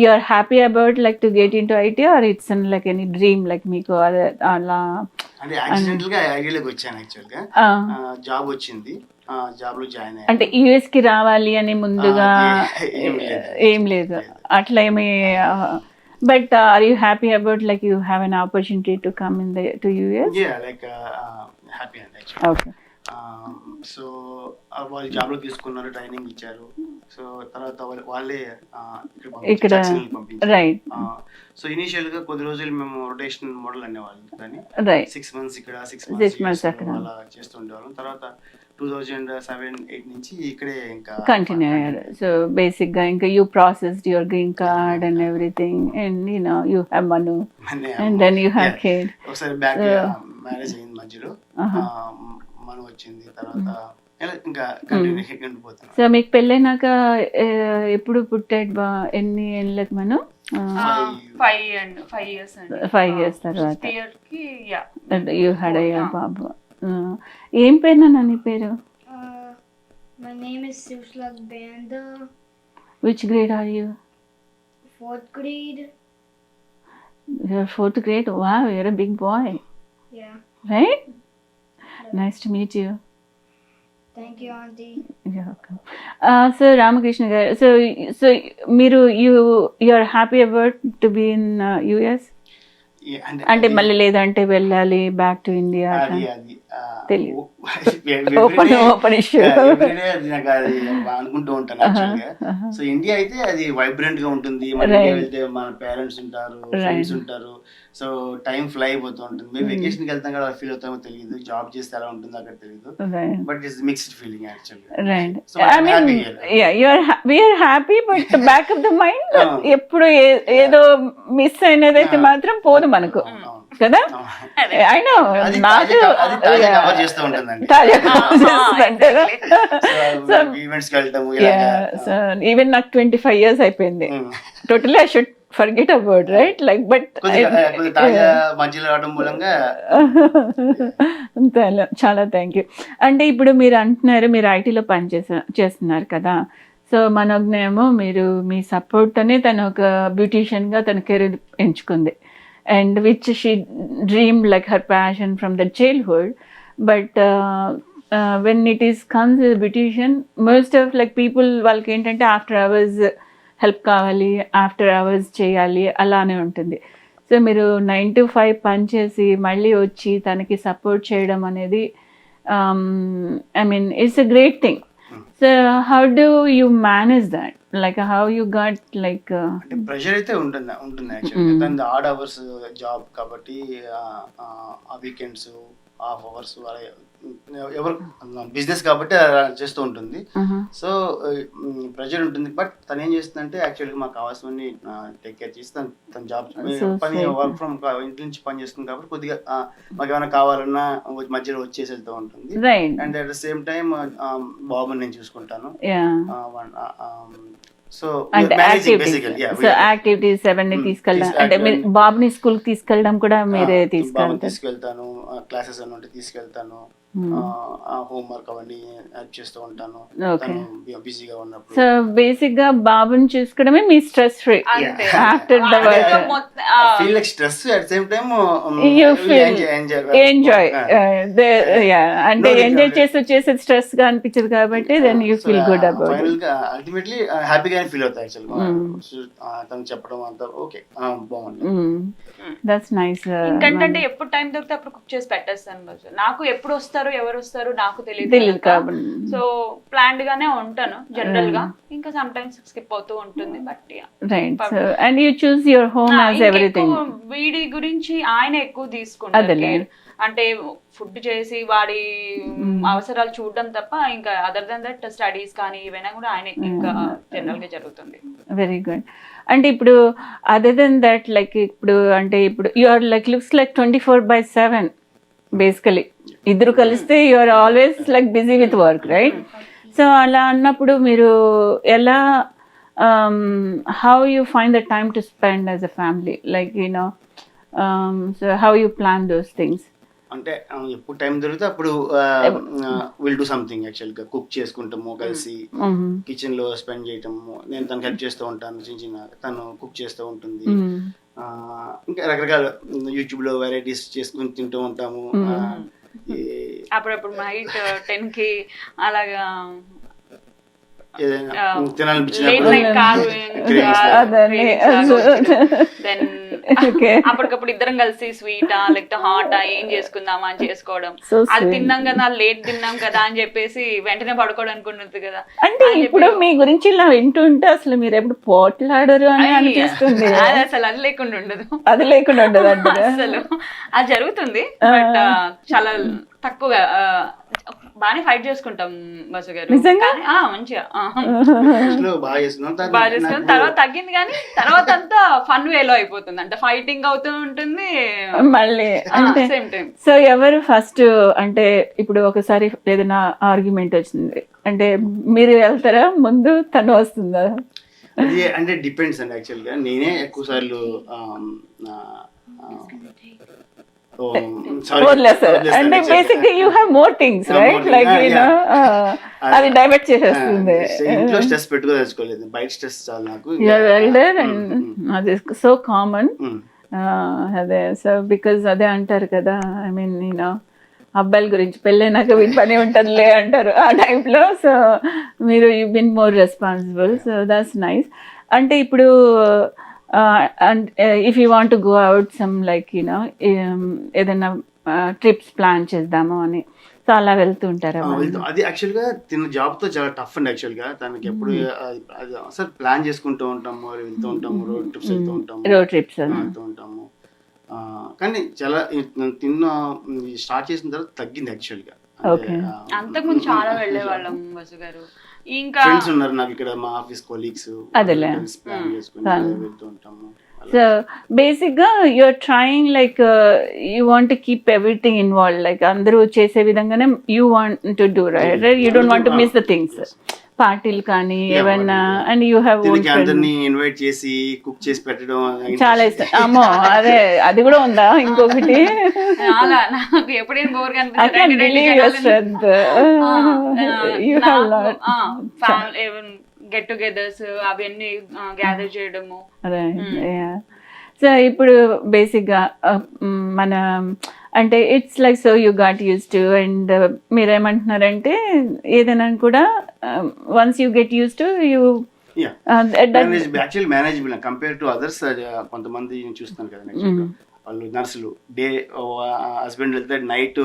you are happy about like to get in to IT or it's like any dream like మీకు అదే అలా? అంటే యాక్సిడెంటల్ గా ఐడియాలోకి వచ్చాను యాక్చువల్ గా. జాబ్ వచ్చింది, జాబ్ లో జాయిన్ అయ్యాను. అంటే యుఎస్ కి రావాలి అని ముందుగా ఏం లేదు అట్లా ఏమి. But are you happy about like you have an opportunity to come in to US? Like happy అండి ఓకే. సో వాళ్ళు జాబ్ లో తీసుకున్నారు, ట్రైనింగ్ ఇచ్చారు. సో తర్వాత వాళ్ళే ఇక్కడ రైట్. సో ఇనిషియల్ గా కొద్ది రోజులు మేము రొటేషన్ మోడల్ అనేవాళ్ళం, కానీ 6 months ఇక్కడ 6 months అక్కడ అలా చేస్తుండేవాళ్ళం. తర్వాత 2007-8 నుంచి ఇక్కడే ఇంకా కంటిన్యూ అయ్యారు. సో బేసిక్ గా ఇంకా you processed your green card and everything and you know you have Manu and then you have kid. ఒకసారి బ్యాక్ మ్యారేజ్ అయింది, మధ్యలో మను వచ్చింది, తర్వాత ఇంకా కంటిన్యూ పోతాను. సో మీకు పెళ్ళైనాక ఎప్పుడు పుట్టాడు? ఎన్ని ఏళ్ళకి మనం? 5 years తర్వాత కి యూ హ్యాడ్ అయ్యార్ బాబు. ఏం పేరు నీ పేరు? My name is Sushlag Banda. Which grade are you? 4th grade. You're 4th grade? Wow, you're a big boy. Yeah. Right? Nice to meet you. Thank you, Auntie. You're welcome. So Ramakrishna garu, so మీరు you are happy about to be in US? అంటే మళ్ళీ లేదంటే వెళ్ళాలి back to India? తెలియదు, open issue నాకు అది అనుకుంటూ ఉంటాను యాక్చువల్గా. సో ఇండియా అయితే అది వైబ్రెంట్ గా ఉంటుంది, మన ఇండియా వెళ్తే మన పేరెంట్స్ ఉంటారు, ఫ్రెండ్స్ ఉంటారు, సో టైం ఫ్లై అయిపోతూ ఉంటుంది. మేము వెకేషన్కి వెళ్తాం కదా, ఫీల్ అవుతామో తెలియదు, జాబ్ చేస్తే ఎలా ఉంటుందో అక్కడ తెలియదు, బట్ ఇట్స్ మిక్స్డ్ ఫీలింగ్ యాక్చువల్గా. Right. I mean we are happy, but the back of the mind ఎప్పుడు ఏదో మిస్ అయినదైతే మాత్రం పోదు మనకు కదా. అయినా నాకు ఈవెన్ నాకు 25 years అయిపోయింది. Totally I should forget about right like, but చాలా థ్యాంక్ యూ. అంటే ఇప్పుడు మీరు అంటున్నారు మీరు ఐటీలో చేస్తున్నారు కదా. సో మనోజ్ఞేమో మీరు మీ సపోర్ట్తోనే తను ఒక బ్యూటీషియన్గా తన కెరీర్ ఎంచుకుంది, and which she dreamed like her passion from the childhood. But when it is comes as a beautician, most of like people వాళ్ళకి ఏంటంటే after hours హెల్ప్ కావాలి, ఆఫ్టర్ అవర్స్ చేయాలి అలానే ఉంటుంది. సో మీరు 9 to 5 పని చేసి మళ్ళీ వచ్చి తనకి సపోర్ట్ చేయడం అనేది I mean it's a great thing. So how do you manage that? Like how you got like అంటే ప్రెషర్ అయితే ఉంటుంది యాక్చువల్గా. తనది ఆడ్ అవర్స్ జాబ్ కాబట్టి ఆ వీకెండ్స్ హాఫ్ అవర్స్ ఎవరు బిజినెస్ కాబట్టి చేస్తూ ఉంటుంది. సో ప్రెషర్ ఉంటుంది, బట్ తను ఏం చేస్తుందంటే యాక్చువల్గా మాకు కావాల్సినవన్నీ టేక్ కేర్ చేసి తన జాబ్ పని వర్క్ ఫ్రమ్ ఇంటి నుంచి పని చేస్తుంది కాబట్టి కొద్దిగా మాకు ఏమైనా కావాలన్నా మధ్యలో వచ్చేసి వెళ్తూ ఉంటుంది. And at the same time బాబుని నేను చూసుకుంటాను. సో యాక్టివిటీస్ అవన్నీ తీసుకెళ్ళడం అంటే మీరు బాబుని స్కూల్ తీసుకెళ్ళడం కూడా మీరే తీసుకెళ్తాను, క్లాసెస్ అన్నీ ఉంటే తీసుకెళ్తాను, హోంవర్క్ అవన్నీ హెల్ప్ చేస్తూ ఉంటాను బిజీగా ఉన్నప్పుడు. సో బేసిక్ గా బాబుని చూసుకోవడమే మీ stress free. After the work feel like stress, at same time you feel enjoy. అంటే ఎంజాయ్ చేసే స్ట్రెస్ గా అనిపించదు కాబట్టి then you feel good about. Final గా అల్టిమేట్లీ హ్యాపీగా ఫీల్ అవుతా యాక్చువల్గా. తను చెప్పడం అంతా ఓకే బాగుంది. That's nice. ఇంకంటే ఎప్పుడు టైం దొరికితే అప్పుడు కుక్ చేసి పెట్టేస్తాను. నాకు ఎప్పుడు వస్తారు ఎవరు వస్తారు నాకు తెలియదు కాబట్టి సో ప్లాన్డ్ గానే ఉంటాను జనరల్ గా. ఇంకా సమ్ టైమ్స్ స్కిప్ అవుతూ ఉంటుంది, but right. And you choose your home as everything. వీడి గురించి ఆయన ఎక్కువ తీసుకుంటారు, అంటే ఫుడ్ చేసి వాడి అవసరాలు చూడడం తప్ప ఇంకా అదర్ దెన్ దట్ స్టడీస్ కానీ ఏవైనా కూడా ఆయన ఇంకా జనరల్ గా జరుగుతుంది. Very good. అంటే ఇప్పుడు అదర్ దెన్ దట్ లైక్ ఇప్పుడు అంటే ఇప్పుడు you are like looks like 24/7 basically. ఇద్దరు కలిస్తే you are always like busy with work right. So అలా అన్నప్పుడు మీరు ఎలా how you find the time to spend as a family, like so how you plan those things? అంటే ఎప్పుడు time దొరికితే అప్పుడు విల్ డూ సంథింగ్ యాక్చువల్గా కుక్ చేసుకుంటాము కలిసి కిచెన్ లో స్పెండ్ చేయటము, నేను తనకు హెల్ప్ చేస్తూ ఉంటాను చిన్న చిన్న, తను కుక్ చేస్తూ ఉంటుంది. ఇంకా రకరకాల యూట్యూబ్ లో వెరైటీస్ చేసుకుని తింటూ ఉంటాము. అప్పుడప్పుడు నైట్ 10కి అలాగా ఏదైనా late తినాలనిపించినప్పుడు night దెన్ అప్పటికప్పుడు ఇద్దరం కలిసి స్వీటా లేకపోతే హాటా ఏం చేసుకుందామా అని చేసుకోవడం. అది తిన్నాం కదా, లేట్ తిన్నాం కదా అని చెప్పేసి వెంటనే పడుకోవడానికి ఉంటుంది కదా. అంటే ఇప్పుడు మీ గురించి ఇలా వింటుంటే అసలు మీరు ఎప్పుడు పోట్లాడరు అని అనిపిస్తుంది. అది అసలు అది లేకుండా ఉండదు, అది లేకుండా ఉండదు అంటే అసలు అది జరుగుతుంది. బట్ చాలా తక్కువగా బాగానే ఫైట్ చేసుకుంటాం బసు గారు. నిజంగా? మంచిగా బాగా చేస్తున్నాం. బాగా చేసుకుంటాం. తర్వాత తగ్గింది కానీ తర్వాత అంతా ఫన్ వేలో అయిపోతుంది, అంటే ఫైటింగ్ అవుతూ ఉంటుంది మళ్ళీ సేమ్ టైం. సో ఎవరు ఫస్ట్, అంటే ఇప్పుడు ఒకసారి ఏదైనా ఆర్గ్యుమెంట్ వచ్చింది అంటే మీరు వెళ్తారా ముందు, తను వస్తుందా? అది అంటే డిపెండ్స్ అండి. యాక్చువల్గా నేనే ఎక్కువ సార్లు అంటే basically you have more things right, like అది డైవర్ట్ చేసేస్తుంది. ఇంట్లో స్ట్రెస్ పెట్టుకోదలుచుకోలేదు, బయట స్ట్రెస్ చాలు నాకు. యూఆర్ ఎల్డర్ అండ్ అది సో కామన్. అదే సో బికాజ్ అదే అంటారు కదా, ఐ మీన్ అబ్బాయిల గురించి పెళ్ళైనాక వీటి పని ఉంటుందిలే అంటారు ఆ టైంలో. సో మీరు you been more responsible, so that's nice. అంటే ఇప్పుడు and if you want to go out some like ఏదైనా ట్రిప్స్ ప్లాన్ చేద్దాము అని, సో అలా వెళ్తూ ఉంటారా? అది యాక్చువల్గా తిన్న జాబ్ తో చాలా టఫ్ అండి. యాక్చువల్గా తనకి ఎప్పుడు సార్ ప్లాన్ చేసుకుంటూ ఉంటాము, వెళ్తూ ఉంటాము, రోడ్ ట్రిప్స్ వెళ్తూ ఉంటాము. కానీ చాలా తిన్న స్టార్ట్ చేసిన తర్వాత తగ్గింది యాక్చువల్గా. అంతకుముందు చాలా వెళ్ళేవాళ్ళం బసు గారు. ఇంకా ఫ్రెండ్స్ ఉన్నారు నాకు ఇక్కడ, మా ఆఫీస్ కొలీగ్స్, అదేలే ప్లాన్ చేసుకుని వెళ్తూ ఉంటాము. సో బేసిక్గా you are trying like you want to keep everything involve, like అందరూ చేసే విధంగానే you want to do right, you don't want to miss the things, పార్టీలు కానీ ఏమన్నా. అండ్ యూ హ్యావ్ అందరినీ ఇన్వైట్ చేసి కుక్ చేసి పెట్టడం చాలా ఇష్టం. అమ్మో అదే అది కూడా ఉందా ఇంకొకటి? అలా నాకు ఎప్పుడైనా bore I can't believe your strength. You have a lot. Get togethers అవన్నీ గ్యాదర్ చేయడము. సో ఇప్పుడు బేసిక్గా మన అంటే it's like so you got used to, and మీరేమంటున్నారంటే ఏదైనా కూడా once you get used to you actual manageable compare to others. కొంతమంది చూస్తాను కదా వాళ్ళు నర్సులు, డే హస్బెండ్ వెళ్తారు, నైట్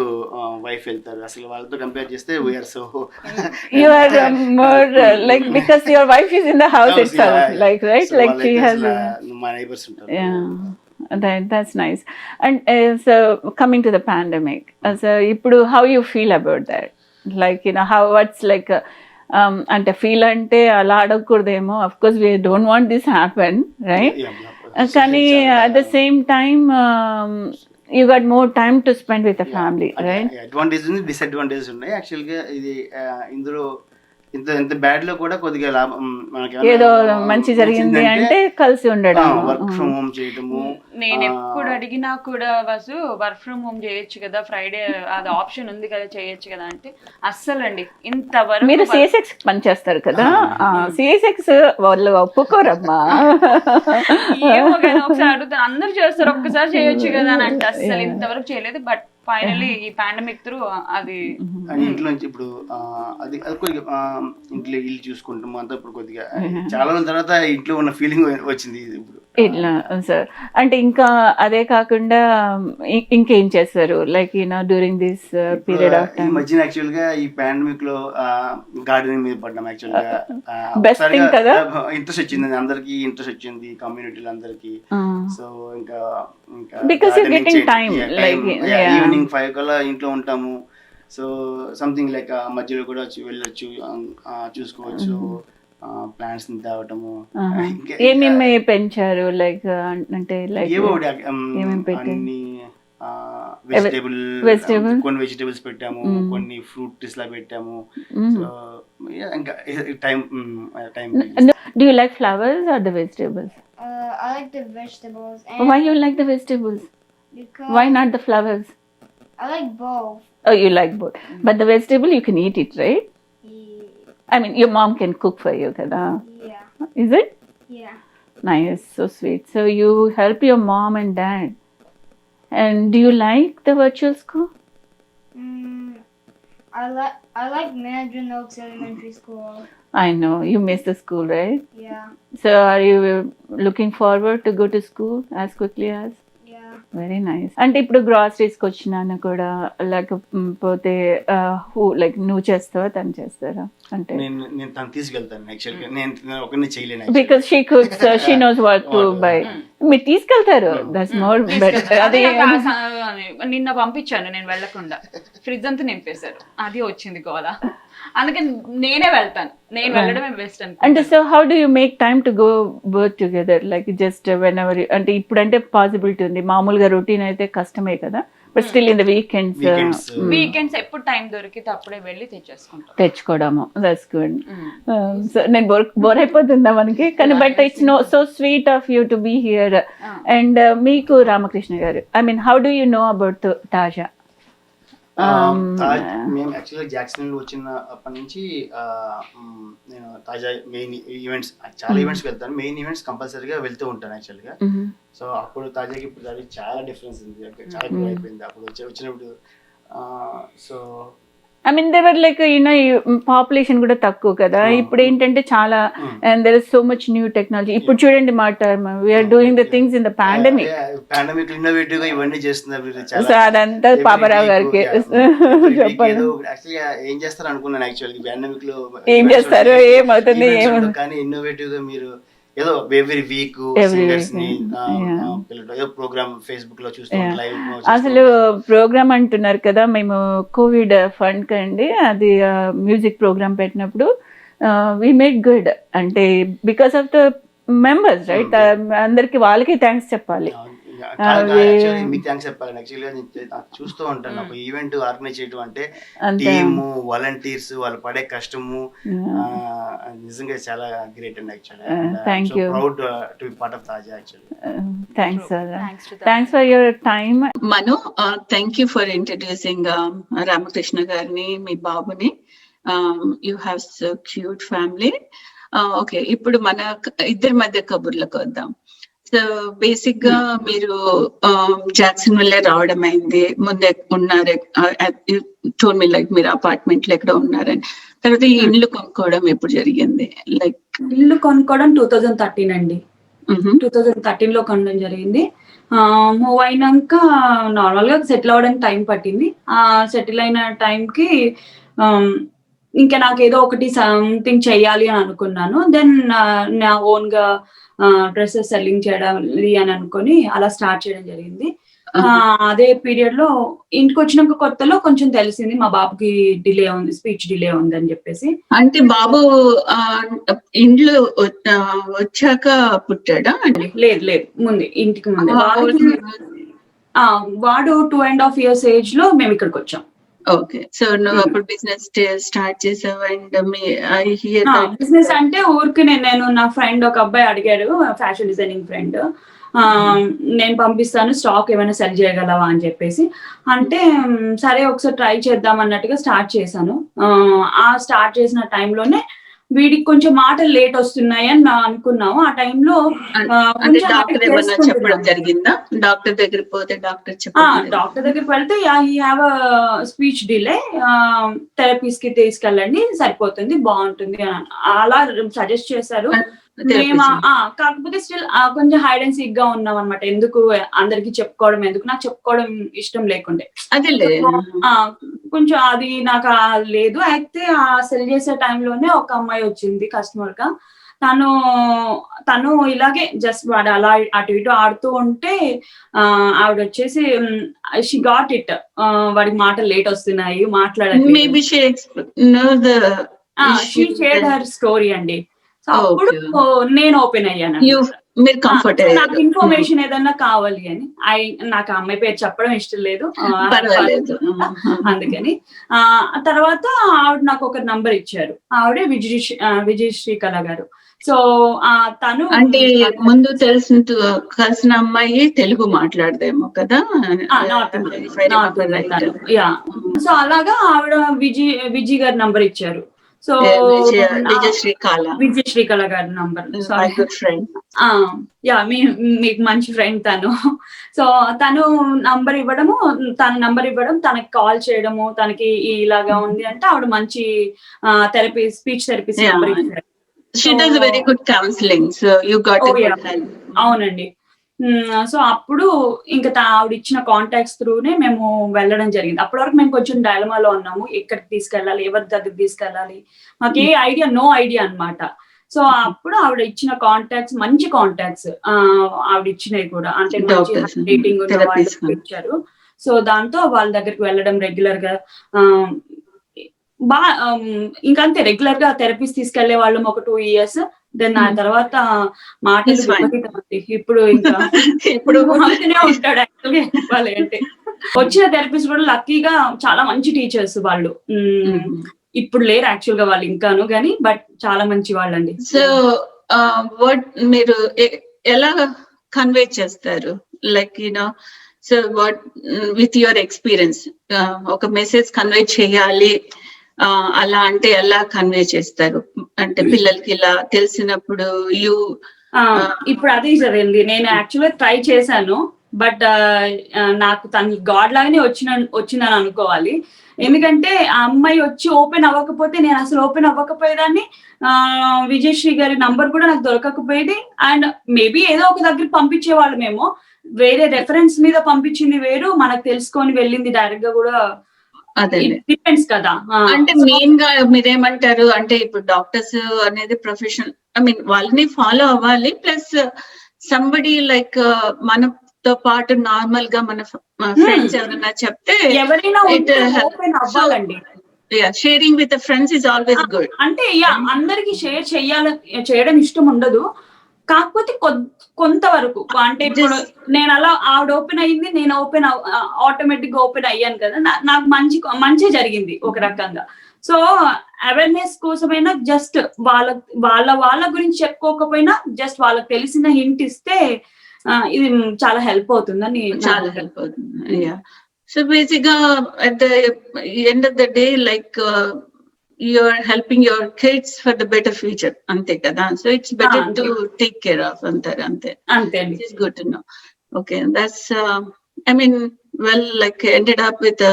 వైఫ్ వెళ్తారు. అసలు వాళ్ళతో కంపేర్ చేస్తే we're so you are more like because your wife is in the house itself, like right, like she has my neighbors ఉంటారు. That's nice. And so coming to the pandemic, so ఇప్పుడు how you feel about that, like how what's like అంటే feel అంటే అలా అడగకూడదేమో, of course we don't want this happen, right? కానీ at the same time you got more time to spend with the family, right? Advantage ఉంది, disadvantage ఉన్నాయి. యాక్చువల్గా ఇది ఇందులో ఇంత బ్యాడ్ లో కూడా కొద్దిగా లాభం మనకి, ఏదో మంచి జరిగింది అంటే కలిసి ఉండడం, వర్క్ ఫ్రమ్ హోమ్ చేయడము. నేను ఎప్పుడు అడిగినా కూడా వాసు వర్క్ ఫ్రమ్ హోమ్ చేయొచ్చు కదా, ఫ్రైడే అది ఆప్షన్ ఉంది కదా, చేయొచ్చు కదా అంటే అస్సలు అండి ఇంతవరకు. మీరు సిఎస్ఎక్స్ పని చేస్తారు కదా, సిఎస్ఎక్స్ వాళ్ళు ఒప్పుకోరమ్మా. ఏమో కానీ ఒకసారి అడుగుతాను, అందరు చేస్తారు, ఒక్కసారి చేయొచ్చు కదా అని అంటే అస్సలు ఇంతవరకు చేయలేదు. బట్ ఫైనల్లీ ఈ పాండమిక్ త్రూ అది ఇంట్లో నుంచి ఇప్పుడు అది కొద్దిగా ఇంట్లో ఇల్లు చూసుకుంటాము అంతా. ఇప్పుడు కొద్దిగా చాలా రోజుల తర్వాత ఇంట్లో ఉన్న ఫీలింగ్ వచ్చింది ఇప్పుడు ఇట్లా. సార్ అంటే ఇంకా అదే కాకుండా ఇంకేం చేస్తారు like during this period of time? ఈ మధ్యన యాక్చువల్ గా ఈ పాండమిక్ లో గార్డెనింగ్ మీద పడ్డాం. యాక్చువల్ గా బెస్ట్ థింగ్ కదా, ఇంట్రెస్ట్ వచ్చింది, అందరికి ఇంట్రెస్ట్ వచ్చింది, కమ్యూనిటీలో అందరికి. సో ఇంకా because you getting time, like evening 5 కల్లా ఇంట్లో ఉంటాము. సో సంథింగ్ లైక్ మధ్యలో కూడా వెళ్ళొచ్చు, చూసుకోవచ్చు, ప్లాంట్స్ తేవటము. ఏమేమి పెంచారు లైక్ అంటే లైక్ అన్ని Vegetable. కొన్ని వెజిటేబుల్స్ పెట్టాము, కొన్ని ఫ్రూట్ ట్రీస్ లా పెట్టాము. సో ఇంకా time Do you like flowers or the vegetables? I like the vegetables and Why you like the vegetables? because Why not the flowers? I like both. Oh, you like both. But the vegetable you can eat it, right? I mean, your mom can cook for you, kada? Yeah. Is it? Yeah. Nice, so sweet. So you help your mom and dad. And do you like the virtual school? I like Mandarin Oaks Elementary School. I know, you miss the school, right? Yeah. So are you looking forward to go to school as quickly as? Yeah. Very nice. అంటే ఇప్పుడు గ్రాసరీస్కి వచ్చినాను కూడా లేకపోతే like నువ్వు చేస్తావా తను చేస్తారా? అంటే నేను తను తీసుకెళ్తాను యాక్చువల్గా, నేను ఒకరిని చేయలేను because she cooks she knows what to buy. మీరు తీసుకెళ్తారు, దట్స్ మోర్ బెటర్. అదే నిన్న పంపించాను నేను వెళ్ళకుండా, ఫ్రిడ్జ్ అంతా నింపేశారు, అది వచ్చింది గోల. అందుకని నేనే వెళ్తాను, నేను వెళ్ళడమే బెస్ట్ అనుకో. అంటే so how do you make time to go work together like just when ever? అంటే ఇప్పుడు అంటే పాసిబిలిటీ ఉంది, మామూలుగా రొటీన్ అయితే కష్టమే కదా, but still in the weekends ఎప్పుడు టైం దొరికితే అప్పుడే వెళ్ళి తెచ్చుకోవడము. That's good. సో నేను బోర్ అయిపోతుందా మనకి, కానీ but it's no so sweet of you to be here. And మీకు రామకృష్ణ గారు, I mean how do you know about TAJA? మేము యాక్చువల్గా జాక్సన్ వచ్చిన అప్పటి నుంచి నేను తాజా మెయిన్ ఈవెంట్స్, చాలా ఈవెంట్స్కి వెళ్తాను, మెయిన్ ఈవెంట్స్ కంపల్సరీగా వెళ్తూ ఉంటాను యాక్చువల్గా. సో అప్పుడు తాజాకి ఇప్పుడు తాజా చాలా డిఫరెన్స్ ఉంది, చాలా ఎక్కువ అయిపోయింది అప్పుడు వచ్చినప్పుడు. So I mean they were like you know population కూడా తక్కువ కదా, ఇప్పుడు ఏంటంటే చాలా and there is so much new technology. ఇప్పుడు చూడండి మా term we are doing the things in the pandemic innovative గా ఇవన్నీ చేస్తున్నారు. సో అదంతా పాపరావు గారికి చెప్పాలి. యాక్చువల్గా ఏం చేస్తారు అనుకున్నాను, యాక్చువల్గా పాండమిక్ లో ఏం చేస్తారు, ఏమవుతుంది, ఏమవుతుంది, కానీ ఇన్నోవేటివ్ గా మీరు ఏదో ఎవ్రీ వీక్ సింగర్స్ ని ఏదో ప్రోగ్రామ్ ఫేస్బుక్ లో చూస్తాం, లైవ్ అసలు ప్రోగ్రామ్ అంటున్నారు కదా, మేము కోవిడ్ ఫండ్ కండి అది మ్యూజిక్ ప్రోగ్రామ్ పెట్టినప్పుడు వి మేడ్ గుడ్, అంటే because of the members right, అందరికి వాళ్ళకి థ్యాంక్స్ చెప్పాలి. మీకు థ్యాంక్స్ చెప్పాలి. యాక్చువల్గా నేను చూస్తూ ఉంటాను, ఒక ఈవెంట్ ఆర్గనైజ్ చేయడం అంటే టీము, వాలంటీర్స్, వాళ్ళు పడే కష్టము నిజంగా చాలా గ్రేట్ అండి. Actually proud to be part of TAJA. Actually thanks for your time. Manu, thank you for introducing Ramakrishna గారిని, మీ బాబుని. You have so cute family. Okay, ఇప్పుడు మన ఇద్దరి మధ్య కబుర్లకు వద్దాం. సో బేసిక్ గా మీరు జాక్సన్ విల్లే రావడం అయింది, ముందే ఉన్నారు, టోల్ మీ లైక్ మీరు అపార్ట్మెంట్ లో ఎక్కడ ఉన్నారని. తర్వాత ఈ ఇల్లు కొనుక్కోవడం ఎప్పుడు జరిగింది? లైక్ ఇల్లు కొనుక్కోవడం 2013 అండి. 2013 లో కొనడం జరిగింది. మూవ్ అయినాక నార్మల్ గా సెటిల్ అవ్వడానికి టైం పట్టింది. సెటిల్ అయిన టైంకి ఇంకా నాకు ఏదో ఒకటి సంథింగ్ చెయ్యాలి అని అనుకున్నాను. దెన్ నా ఓన్ గా డ్రెస్సెస్ సెల్లింగ్ చేయాలి అని అనుకొని అలా స్టార్ట్ చేయడం జరిగింది. అదే పీరియడ్ లో ఇంటికి వచ్చినాక కొత్తలో కొంచెం తెలిసింది మా బాబుకి డిలే ఉంది, స్పీచ్ డిలే ఉంది అని చెప్పేసి. అంటే బాబు ఇంట్లో వచ్చాక పుట్టాడా? లేదు లేదు, ముందు ఇంటికి ముందు. వాడు 2.5 years ఏజ్ లో మేము ఇక్కడికి వచ్చాం. ఓకే, సో నువ్వు అప్పుడు బిజినెస్ స్టార్ట్ చేసావు. అండ్ బిజినెస్ అంటే ఊరికి నేను నా ఫ్రెండ్ ఒక అబ్బాయి అడిగాడు, ఫ్యాషన్ డిజైనింగ్ ఫ్రెండ్, నేను పంపిస్తాను స్టాక్ ఏమైనా సెల్ చేయగలవా అని చెప్పేసి అంటే, సరే ఒకసారి ట్రై చేద్దాం అన్నట్టుగా స్టార్ట్ చేశాను. ఆ స్టార్ట్ చేసిన టైంలోనే వీడికి కొంచెం మాటలు లేట్ వస్తున్నాయి అని అనుకున్నాము. ఆ టైంలో చెప్పడం జరిగిందా? డాక్టర్ దగ్గరికి పోతే డాక్టర్ దగ్గరికి వెళ్తే he have speech delay, therapies కి తీసుకెళ్ళండి సరిపోతుంది, బాగుంటుంది అని అలా సజెస్ట్ చేశారు. కాకపోతే స్టిల్ కొంచెం హైడ్ అండ్ సీక్ గా ఉన్నాం అనమాట. ఎందుకు అందరికి చెప్పుకోవడం, ఎందుకు నాకు చెప్పుకోవడం ఇష్టం లేకుండే, అదే కొంచెం అది నాకు లేదు. అయితే ఆ సెల్ చేసే టైంలోనే ఒక అమ్మాయి వచ్చింది కస్టమర్ గా. తను ఇలాగే జస్ట్ వాడు అలా అటు ఇటు ఆడుతూ ఉంటే ఆవిడ వచ్చేసి షీ గాట్ ఇట్, వాడికి మాటలు లేట్ వస్తున్నాయి, మాట్లాడాలి. షీ షేర్డ్ హర్ స్టోరీ అండి. అప్పుడు నేను ఓపెన్ అయ్యాను. మీరు కంఫర్ట్ నాకు ఇన్ఫర్మేషన్ ఏదన్నా కావాలి అని నాకు ఆ అమ్మాయి పేరు చెప్పడం ఇష్టం లేదు పర్వాలేదు. అందుకని తర్వాత ఆవిడ నాకు ఒక నంబర్ ఇచ్చారు. ఆవిడే విజయ శ్రీకళ గారు. సో తను అంటే ముందు కలిసిన అమ్మాయి తెలుగు మాట్లాడదేమో కదా. సో అలాగా ఆవిడ విజయ్ గారి నంబర్ ఇచ్చారు. సో విజయ శ్రీకళ గారి నంబర్. మీకు మంచి ఫ్రెండ్ తను. సో తను నంబర్ ఇవ్వడం, తనకి కాల్ చేయడము, తనకి ఇలాగా ఉంది అంటే ఆవిడ మంచి స్పీచ్ థెరపిస్ట్ నంబర్ ఇచ్చారు. She does very good counseling, so you got a good help. అవునండి. సో అప్పుడు ఇంకా ఆవిడ ఇచ్చిన కాంటాక్ట్స్ త్రూనే మేము వెళ్ళడం జరిగింది. అప్పటి వరకు మేము కొంచెం డైలమాలో ఉన్నాము, ఎక్కడికి తీసుకెళ్ళాలి, ఎవరి దగ్గరికి తీసుకెళ్ళాలి, మాకు నో ఐడియా అన్నమాట. సో అప్పుడు ఆవిడ ఇచ్చిన కాంటాక్ట్స్ మంచి కాంటాక్ట్స్ ఆవిడ ఇచ్చినవి కూడా, అంటే రేటింగ్ ఉన్న వాళ్ళు ఇచ్చారు. సో దాంతో వాళ్ళ దగ్గరికి వెళ్ళడం రెగ్యులర్ గా ఇంకంతే రెగ్యులర్ గా థెరపీస్ తీసుకెళ్లే వాళ్ళం ఒక 2 years. దెన్ ఆ తర్వాత మాటలు ఇప్పుడు ఇంకా ఇప్పుడు ఉంటాడు యాక్చువల్గా చెప్పాలి అంటే. వచ్చిన థెరపీస్ కూడా లక్కీగా చాలా మంచి టీచర్స్ వాళ్ళు. ఇప్పుడు లేరు యాక్చువల్ గా వాళ్ళు ఇంకాను, కానీ బట్ చాలా మంచి వాళ్ళండి. సో మీరు ఎలా కన్వే చేస్తారు, like so what with your experience ఒక మెసేజ్ కన్వే చేయాలి అలా అంటే ఎలా కన్వే చేస్తారు? అంటే పిల్లలకి ఇలా తెలిసినప్పుడు ఇప్పుడు అదే జరిగింది. నేను యాక్చువల్గా ట్రై చేశాను, బట్ నాకు తన గాడ్ లాగానే వచ్చిందని అనుకోవాలి. ఎందుకంటే ఆ అమ్మాయి వచ్చి ఓపెన్ అవ్వకపోతే నేను అసలు ఓపెన్ అవ్వకపోయేదాన్ని. విజయశ్రీ గారి నంబర్ కూడా నాకు దొరకకపోయేది. అండ్ మేబీ ఏదో ఒక దగ్గర పంపించేవాళ్ళమేమో, వేరే రెఫరెన్స్ మీద పంపించింది వేరు, మనకు తెలుసుకొని వెళ్ళింది డైరెక్ట్ గా కూడా డిపెండ్స్ కదా. అంటే మెయిన్ గా మీరేమంటారు అంటే ఇప్పుడు డాక్టర్స్ అనేది ప్రొఫెషన్, ఐ మీన్ వాళ్ళని ఫాలో అవ్వాలి, ప్లస్ సంబడి లైక్ మనతో పాటు నార్మల్ గా మన ఫ్రెండ్స్ ఎవరైనా చెప్తే ఎవరైనా అవ్వాలండి. Sharing with friends is always good. అంటే అందరికి షేర్ చేయడం ఇష్టం ఉండదు, కాకపోతే కొంతవరకు. అంటే ఇప్పుడు నేను అలా ఆవిడ ఓపెన్ అయ్యింది, నేను ఆటోమేటిక్ గా ఓపెన్ అయ్యాను కదా, నాకు మంచి జరిగింది ఒక రకంగా. సో అవేర్నెస్ కోసమైనా జస్ట్ వాళ్ళ గురించి చెప్పుకోకపోయినా జస్ట్ వాళ్ళకి తెలిసిన హింట్ ఇస్తే ఇది చాలా హెల్ప్ అవుతుందని. చాలా హెల్ప్ అవుతుంది. సో బేసిక్ గా at the end of the day like you are helping your kids for the better future, ante kada. So it's better to take care of ante it's good to know. Okay, that's I mean, well, like ended up with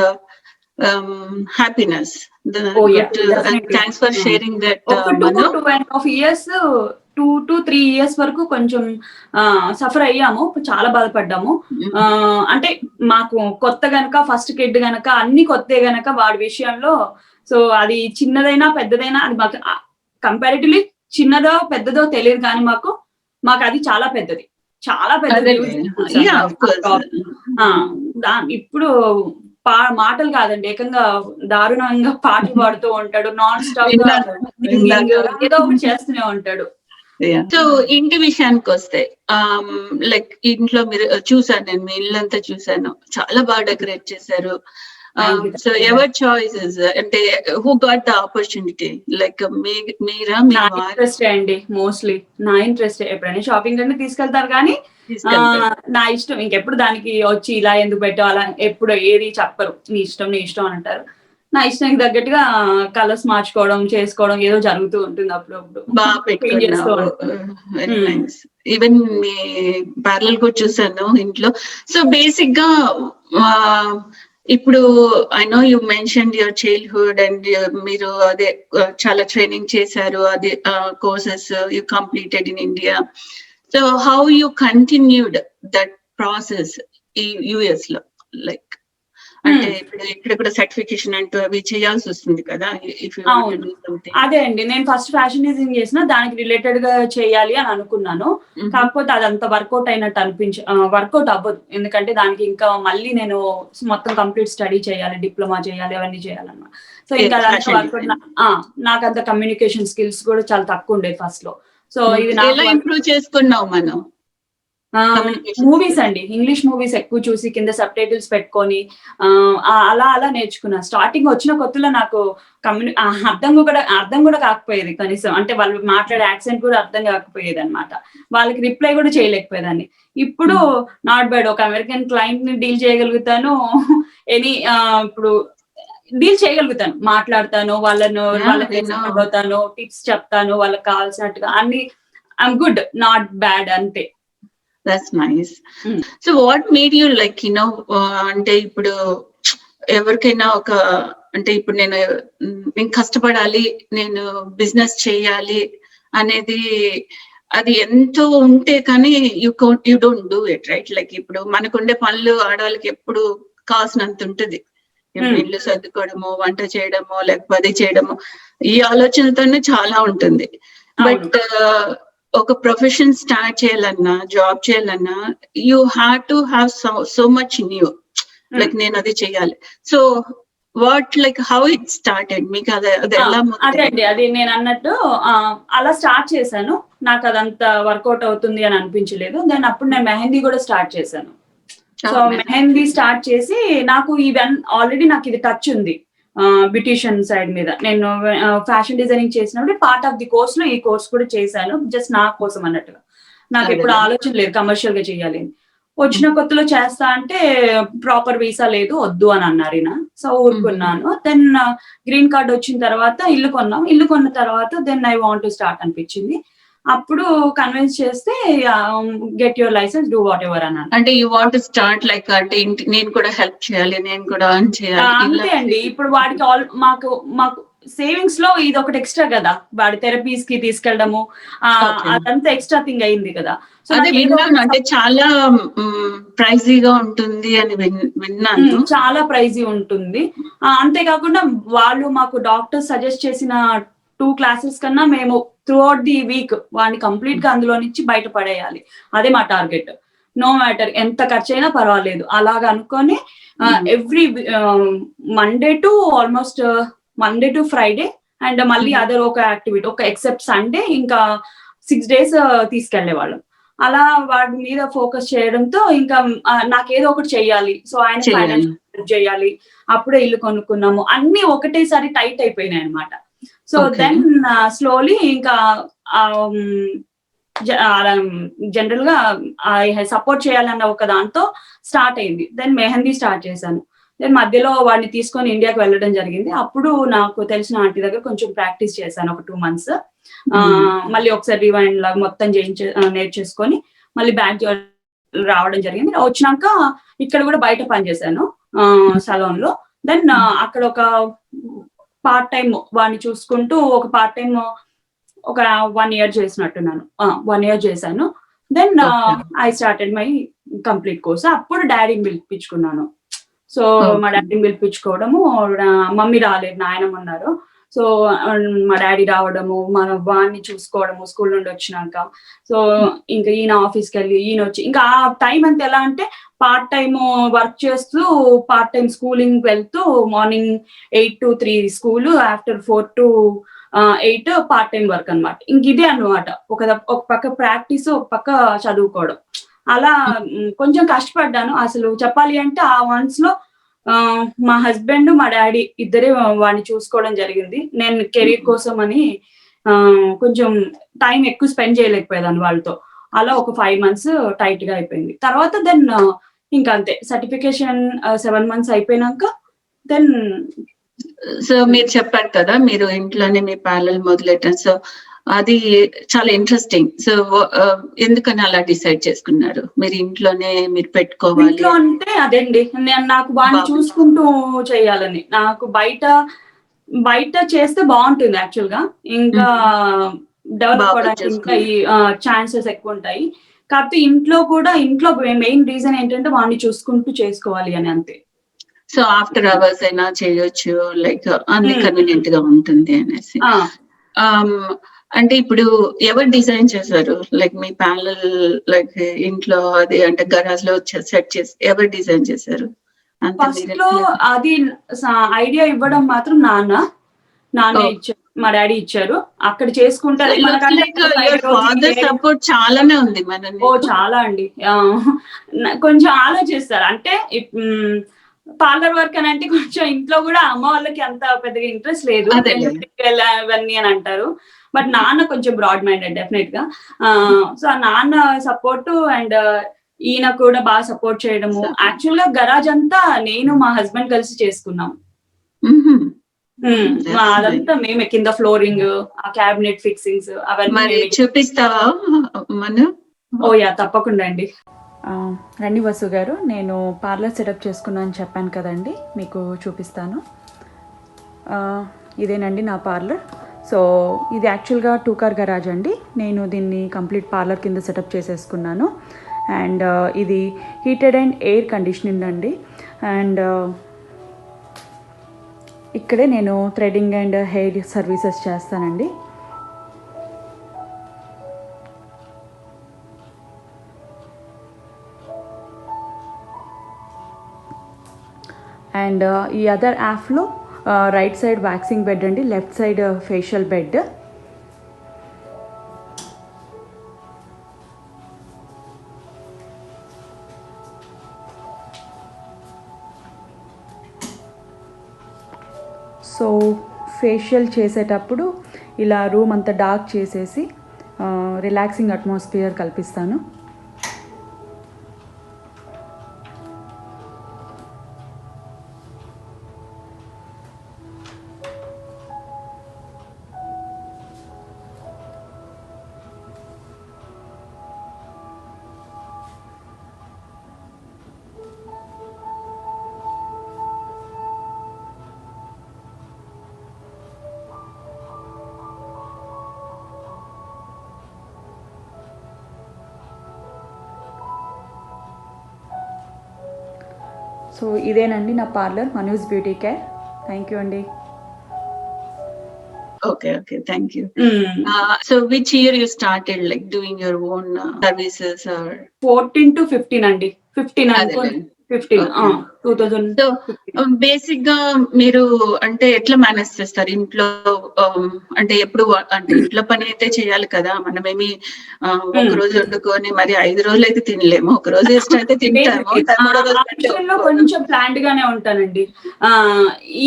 happiness. Thanks for sharing that. 2.5 years 2 to 3 years వరకు కొంచెం suffer అయ్యాము, చాలా బాధపడ్డాము. అంటే మాకు కొత్త గనక, first kid గనక, అన్ని కొత్తే గనక వాడి విషయంలో. సో అది చిన్నదైనా పెద్దదైనా అది మాకు కంపారిటివ్లీ చిన్నదో పెద్దదో తెలియదు, కానీ మాకు అది చాలా పెద్దది, చాలా పెద్దది. ఇప్పుడు మాటలు కాదండి, ఏకంగా దారుణంగా పాటలు పాడుతూ ఉంటాడు, నాన్ స్టాప్ గా ఏదో ఒకటి చేస్తూనే ఉంటాడు. సో ఇంటి విషయానికి వస్తే లైక్ ఇంట్లో మీరు చూసాను, నేను మీ ఇల్లంతా చూసాను, చాలా బాగా డెకరేట్ చేశారు. So your choices అంటే who got the opportunity, like Meera me interest అండి, మోస్ట్లీ నా ఇంట్రెస్ట్. ఎప్పుడైనా షాపింగ్ అంటే తీసుకెళ్తారు, కానీ నా ఇష్టం. ఇంకెప్పుడు దానికి వచ్చి ఇలా ఎందుకు పెట్టావు అలా ఎప్పుడు ఏది చెప్పరు, నీ ఇష్టం అని అంటారు. నా ఇష్టానికి తగ్గట్టుగా కలర్స్ మార్చుకోవడం, చేసుకోవడం ఏదో జరుగుతూ ఉంటుంది అప్పుడప్పుడు. బాగా పెట్టుకున్నావు. ఈవెన్ మీ ప్యారలల్ కూడా చూసాను ఇంట్లో. సో బేసిక్ గా ఇప్పుడు I know you mention your childhood and మీరు అదే చాలా ట్రైనింగ్ చేశారు, అదే courses you completed in India. So how you continued that process ఈ యుఎస్ లో? లైక్ అంటే ఇక్కడ కూడా సర్టిఫికేషన్ అంటూ అవి చేయాల్సి వస్తుంది కదా. అదే అండి, నేను ఫస్ట్ ఫ్యాషన్ డిజైన్ చేసిన దానికి రిలేటెడ్ గా చేయాలి అని అనుకున్నాను. కాకపోతే అదంతా వర్కౌట్ అవ్వదు, ఎందుకంటే దానికి ఇంకా మళ్ళీ నేను మొత్తం కంప్లీట్ స్టడీ చేయాలి, డిప్లొమా చేయాలి, అవన్నీ చేయాలన్నమాట. సో ఇంకా అదంతా వర్కౌట్. నాకు అంత కమ్యూనికేషన్ స్కిల్స్ కూడా చాలా తక్కువ ఉండేది ఫస్ట్ లో. సో ఇది ఇంప్రూవ్ చేసుకున్నావు మనం. మూవీస్ అండి, ఇంగ్లీష్ మూవీస్ ఎక్కువ చూసి కింద సబ్ టైటిల్స్ పెట్టుకొని అలా నేర్చుకున్నా. స్టార్టింగ్ వచ్చిన కొత్తలో నాకు అర్థం కూడా కాకపోయేది కనీసం, అంటే వాళ్ళు మాట్లాడే యాక్సెంట్ కూడా అర్థం కాకపోయేది అనమాట. వాళ్ళకి రిప్లై కూడా చేయలేకపోయేదాన్ని. ఇప్పుడు నాట్ బ్యాడ్, ఒక అమెరికన్ క్లయింట్ ని డీల్ చేయగలుగుతాను, ఇప్పుడు డీల్ చేయగలుగుతాను, మాట్లాడతాను, వాళ్ళకి అవుతాను, టిప్స్ చెప్తాను, వాళ్ళకి కావాల్సినట్టుగా అన్ని. ఐఎమ్ గుడ్, నాట్ బ్యాడ్ అంతే. That's nice. So what made you like, అంటే ఇప్పుడు ఎవరికైనా అంటే ఇప్పుడు నేను కష్టపడాలి, నేను బిజినెస్ చేయాలి అనేది అది ఎంతో ఉంటే కానీ you don't do it, right? Like ఇప్పుడు మనకుండే పనులు ఆడవాళ్ళకి ఎప్పుడు కావాల్సినంత ఉంటుంది. ఇల్లు సర్దుకోవడము, వంట చేయడము, లేకపోతే చేయడము, ఈ ఆలోచనతోనే చాలా ఉంటుంది. బట్ ఒక ప్రొఫెషన్ స్టార్ట్ చేయాలన్నా, జాబ్ చేయాలన్నా, you have to have so much in you, like నేను అది చెయ్యాలి. So what, like how it started? మీకు అది ఎలా? అదే అండి, అది నేను అన్నట్టు అలా స్టార్ట్ చేశాను. నాకు అదంతా వర్కౌట్ అవుతుంది అని అనిపించలేదు. దెన్ అప్పుడు నేను మెహందీ కూడా స్టార్ట్ చేశాను. సో మెహందీ స్టార్ట్ చేసి నాకు ఆల్రెడీ నాకు ఇది టచ్ ఉంది బ్యూటిషియన్ సైడ్ మీద. నేను ఫ్యాషన్ డిజైనింగ్ చేసినప్పుడు పార్ట్ ఆఫ్ ది కోర్స్ లో ఈ కోర్స్ కూడా చేశాను, జస్ట్ నా కోసం అన్నట్టుగా. నాకు ఎప్పుడు ఆలోచన లేదు కమర్షియల్ గా చేయాలి అని. వచ్చిన కొత్తలో చేస్తా అంటే ప్రాపర్ వీసా లేదు, వద్దు అని అన్నారు ఈయన. సో ఊరుకున్నాను. దెన్ గ్రీన్ కార్డ్ వచ్చిన తర్వాత ఇల్లు కొన్నాం. ఇల్లు కొన్న తర్వాత then I want to start అనిపించింది. అప్పుడు కన్విన్స్ చేస్తే get your license, do whatever అన్నాను. అంటే you want to start like, అంటే నేను కూడా హెల్ప్ చేయాలి, నేను కూడా చేయాలి. అంతే అండి. ఇప్పుడు వాడికి మాకు సేవింగ్స్ లో ఇది ఒకటి ఎక్స్ట్రా కదా, వాడి థెరపీస్ కి తీసుకెళ్ళడము, అదంతా ఎక్స్ట్రా థింగ్ అయింది కదా. సో అంటే చాలా ప్రైజీగా ఉంటుంది అని విన్నాను. చాలా ప్రైజీ ఉంటుంది. అంతేకాకుండా వాళ్ళు మాకు డాక్టర్ సజెస్ట్ చేసిన 2 క్లాసెస్ కన్నా మేము త్రూ అవుట్ ది వీక్ వాడిని కంప్లీట్ గా అందులో నుంచి బయటపడేయాలి, అదే మా టార్గెట్. నో మ్యాటర్ ఎంత ఖర్చు అయినా పర్వాలేదు అలాగా అనుకొని every Monday to Friday and మళ్ళీ అదర్ ఒక యాక్టివిటీ, ఒక ఎక్సెప్ట్ సండే, ఇంకా 6 days తీసుకెళ్లేవాళ్ళం. అలా వాడి మీద ఫోకస్ చేయడంతో ఇంకా నాకేదో ఒకటి చెయ్యాలి. సో ఆయన ఫైనాన్షియల్ చేయాలి. అప్పుడే ఇల్లు కొనుక్కున్నాము, అన్ని ఒకటేసారి టైట్ అయిపోయినాయి అనమాట. సో దెన్ స్లోలీ ఇంకా జనరల్ గా సపోర్ట్ చేయాలన్న ఒక దాంతో స్టార్ట్ అయింది. దెన్ మెహందీ స్టార్ట్ చేశాను. దెన్ మధ్యలో వాడిని తీసుకొని ఇండియాకి వెళ్ళడం జరిగింది. అప్పుడు నాకు తెలిసిన ఆంటీ దగ్గర కొంచెం ప్రాక్టీస్ చేశాను ఒక 2 months. మళ్ళీ ఒకసారి రివైండ్ లాగా మొత్తం నేర్చేసుకొని మళ్ళీ బ్యాక్ రావడం జరిగింది. వచ్చినాక ఇక్కడ కూడా బయట పనిచేశాను సలూన్ లో. దెన్ అక్కడ ఒక పార్ట్ టైం వాడిని చూసుకుంటూ ఒక పార్ట్ టైం ఒక 1 year చేసినట్టున్నాను. 1 year చేశాను. Then I started my complete course. అప్పుడు డాడీని పిలిపించుకున్నాను. సో మా డాడీని పిలిపించుకోవడము, మమ్మీ రాలేదు, నాయనమ్మ ఉన్నారు. సో మా డాడీ రావడము, మన వాడిని చూసుకోవడము స్కూల్ నుండి వచ్చినాక. సో ఇంకా ఈయన ఆఫీస్కి వెళ్ళి ఈయన వచ్చి ఇంకా ఆ టైం అంతా ఎలా అంటే పార్ట్ టైం వర్క్ చేస్తూ పార్ట్ టైం స్కూలింగ్ వెళ్తూ, morning 8 to 3 school, after 4 to 8 part time work అనమాట. ఇంక ఇదే అనమాట, ఒక పక్క ప్రాక్టీస్, ఒక పక్క చదువుకోవడం. అలా కొంచెం కష్టపడ్డాను. అసలు చెప్పాలి అంటే ఆ మంత్స్ లో మా హస్బెండ్ మా డాడీ ఇద్దరే వాడిని చూసుకోవడం జరిగింది. నేను కెరీర్ కోసం అని కొంచెం టైం ఎక్కువ స్పెండ్ చేయలేకపోయేదాన్ని వాళ్ళతో. అలా ఒక 5 months టైట్ గా అయిపోయింది. తర్వాత దెన్ ఇంకా అంతే, సర్టిఫికేషన్ 7 months అయిపోయినాక దెన్. సో మీరు చెప్పారు కదా మీరు ఇంట్లోనే మీ పార్లర్ మొదలెట్టారు. సో అది చాలా ఇంట్రెస్టింగ్. సో ఎందుకని అలా డిసైడ్ చేసుకున్నారు మీరు ఇంట్లోనే మీరు పెట్టుకోవాలి? ఇంట్లో అంటే అదేండి, నాకు వాడిని చూసుకుంటూ చేయాలని. నాకు బయట చేస్తే బాగుంటుంది యాక్చువల్ గా, ఇంకా డెవలప్ అవడానికి ఇంకా ఈ ఛాన్సెస్ ఎక్కువ ఉంటాయి. కాకపోతే ఇంట్లో మెయిన్ రీజన్ ఏంటంటే వాడిని చూసుకుంటూ చేసుకోవాలి అని, అంతే. సో ఆఫ్టర్ అవర్స్ అయినా చేయొచ్చు, లైక్ అన్ని కన్వీనియంట్ గా ఉంటుంది అనేసి. అంటే ఇప్పుడు ఎవరు డిజైన్ చేశారు? లైక్ మీ ప్యానల్ లైక్ ఇంట్లో అది అంటే గరాజ్ లో సెట్ చేసి ఎవరు డిజైన్ చేశారు? ఫస్ట్ లో అది ఐడియా ఇవ్వడం మాత్రం నాన్న ఇచ్చారు. మా డాడీ ఇచ్చారు. అక్కడ చేసుకుంటే అది మనకంటే యువర్ ఫాదర్ సపోర్ట్ చాలానే ఉంది మనని. ఓ చాలా అండి. కొంచెం ఆలోచిస్తారు. అంటే పార్లర్ వర్క్ అని అంటే కొంచెం ఇంట్లో కూడా అమ్మ వాళ్ళకి అంత పెద్దగా ఇంట్రెస్ట్ లేదు ఇవన్నీ అని అంటారు. బట్ నాన్న కొంచెం బ్రాడ్ మైండెడ్ డెఫినెట్ గా. సో ఆ నాన్న సపోర్ట్ అండ్ ఈయన కూడా బాగా సపోర్ట్ చేయడము. యాక్చువల్ గా గరాజ్ అంతా నేను మా హస్బెండ్ కలిసి చేసుకున్నాం. అదంతా మేమే, కింద ఫ్లోరింగ్, ఆ క్యాబినెట్ ఫిక్సింగ్స్ అవన్నీ. చూపిస్తావా మన? ఓ యా, తప్పకుండా అండి. రండి వసు గారు, నేను పార్లర్ సెటప్ చేసుకున్నాను అని చెప్పాను కదండి, మీకు చూపిస్తాను. ఇదేనండి నా పార్లర్. సో ఇది యాక్చువల్గా 2 కార్ గరాజ్ అండి. నేను దీన్ని కంప్లీట్ పార్లర్ కింద సెటప్ చేసేసుకున్నాను. అండ్ ఇది హీటెడ్ అండ్ ఎయిర్ కండిషనింగ్ అండి. అండ్ ఇక్కడే నేను థ్రెడింగ్ అండ్ హెయిర్ సర్వీసెస్ చేస్తానండి. అండ్ ఈ అదర్ యాప్లో రైట్ సైడ్ వ్యాక్సింగ్ బెడ్ అండి, left side facial bed. So facial చేసేటప్పుడు ఇలా రూమ్ అంతా డార్క్ చేసేసి రిలాక్సింగ్ అట్మాస్ఫియర్ కల్పిస్తాను. సో ఇదేనండి నా parlour, మనూస్ beauty care. Thank you అండి. Okay, thank you. So which year you started like doing your own services or? 14 to 15 అండి. 15 అనుకోండి. 15 2000. So basic గా మీరు అంటే ఎట్లా మేనేజ్ చేస్తారు ఇంట్లో? అంటే ఎప్పుడు అంటే ఇంట్లో పని అయితే చేయాలి కదా, మనమేమి ఒక రోజు వండుకొని మరి 5 రోజులు అయితే తినలేము. ఒక రోజు ఇష్టం అయితే తింటాము. కొంచెం ప్లాంట్ గానే ఉంటానండి.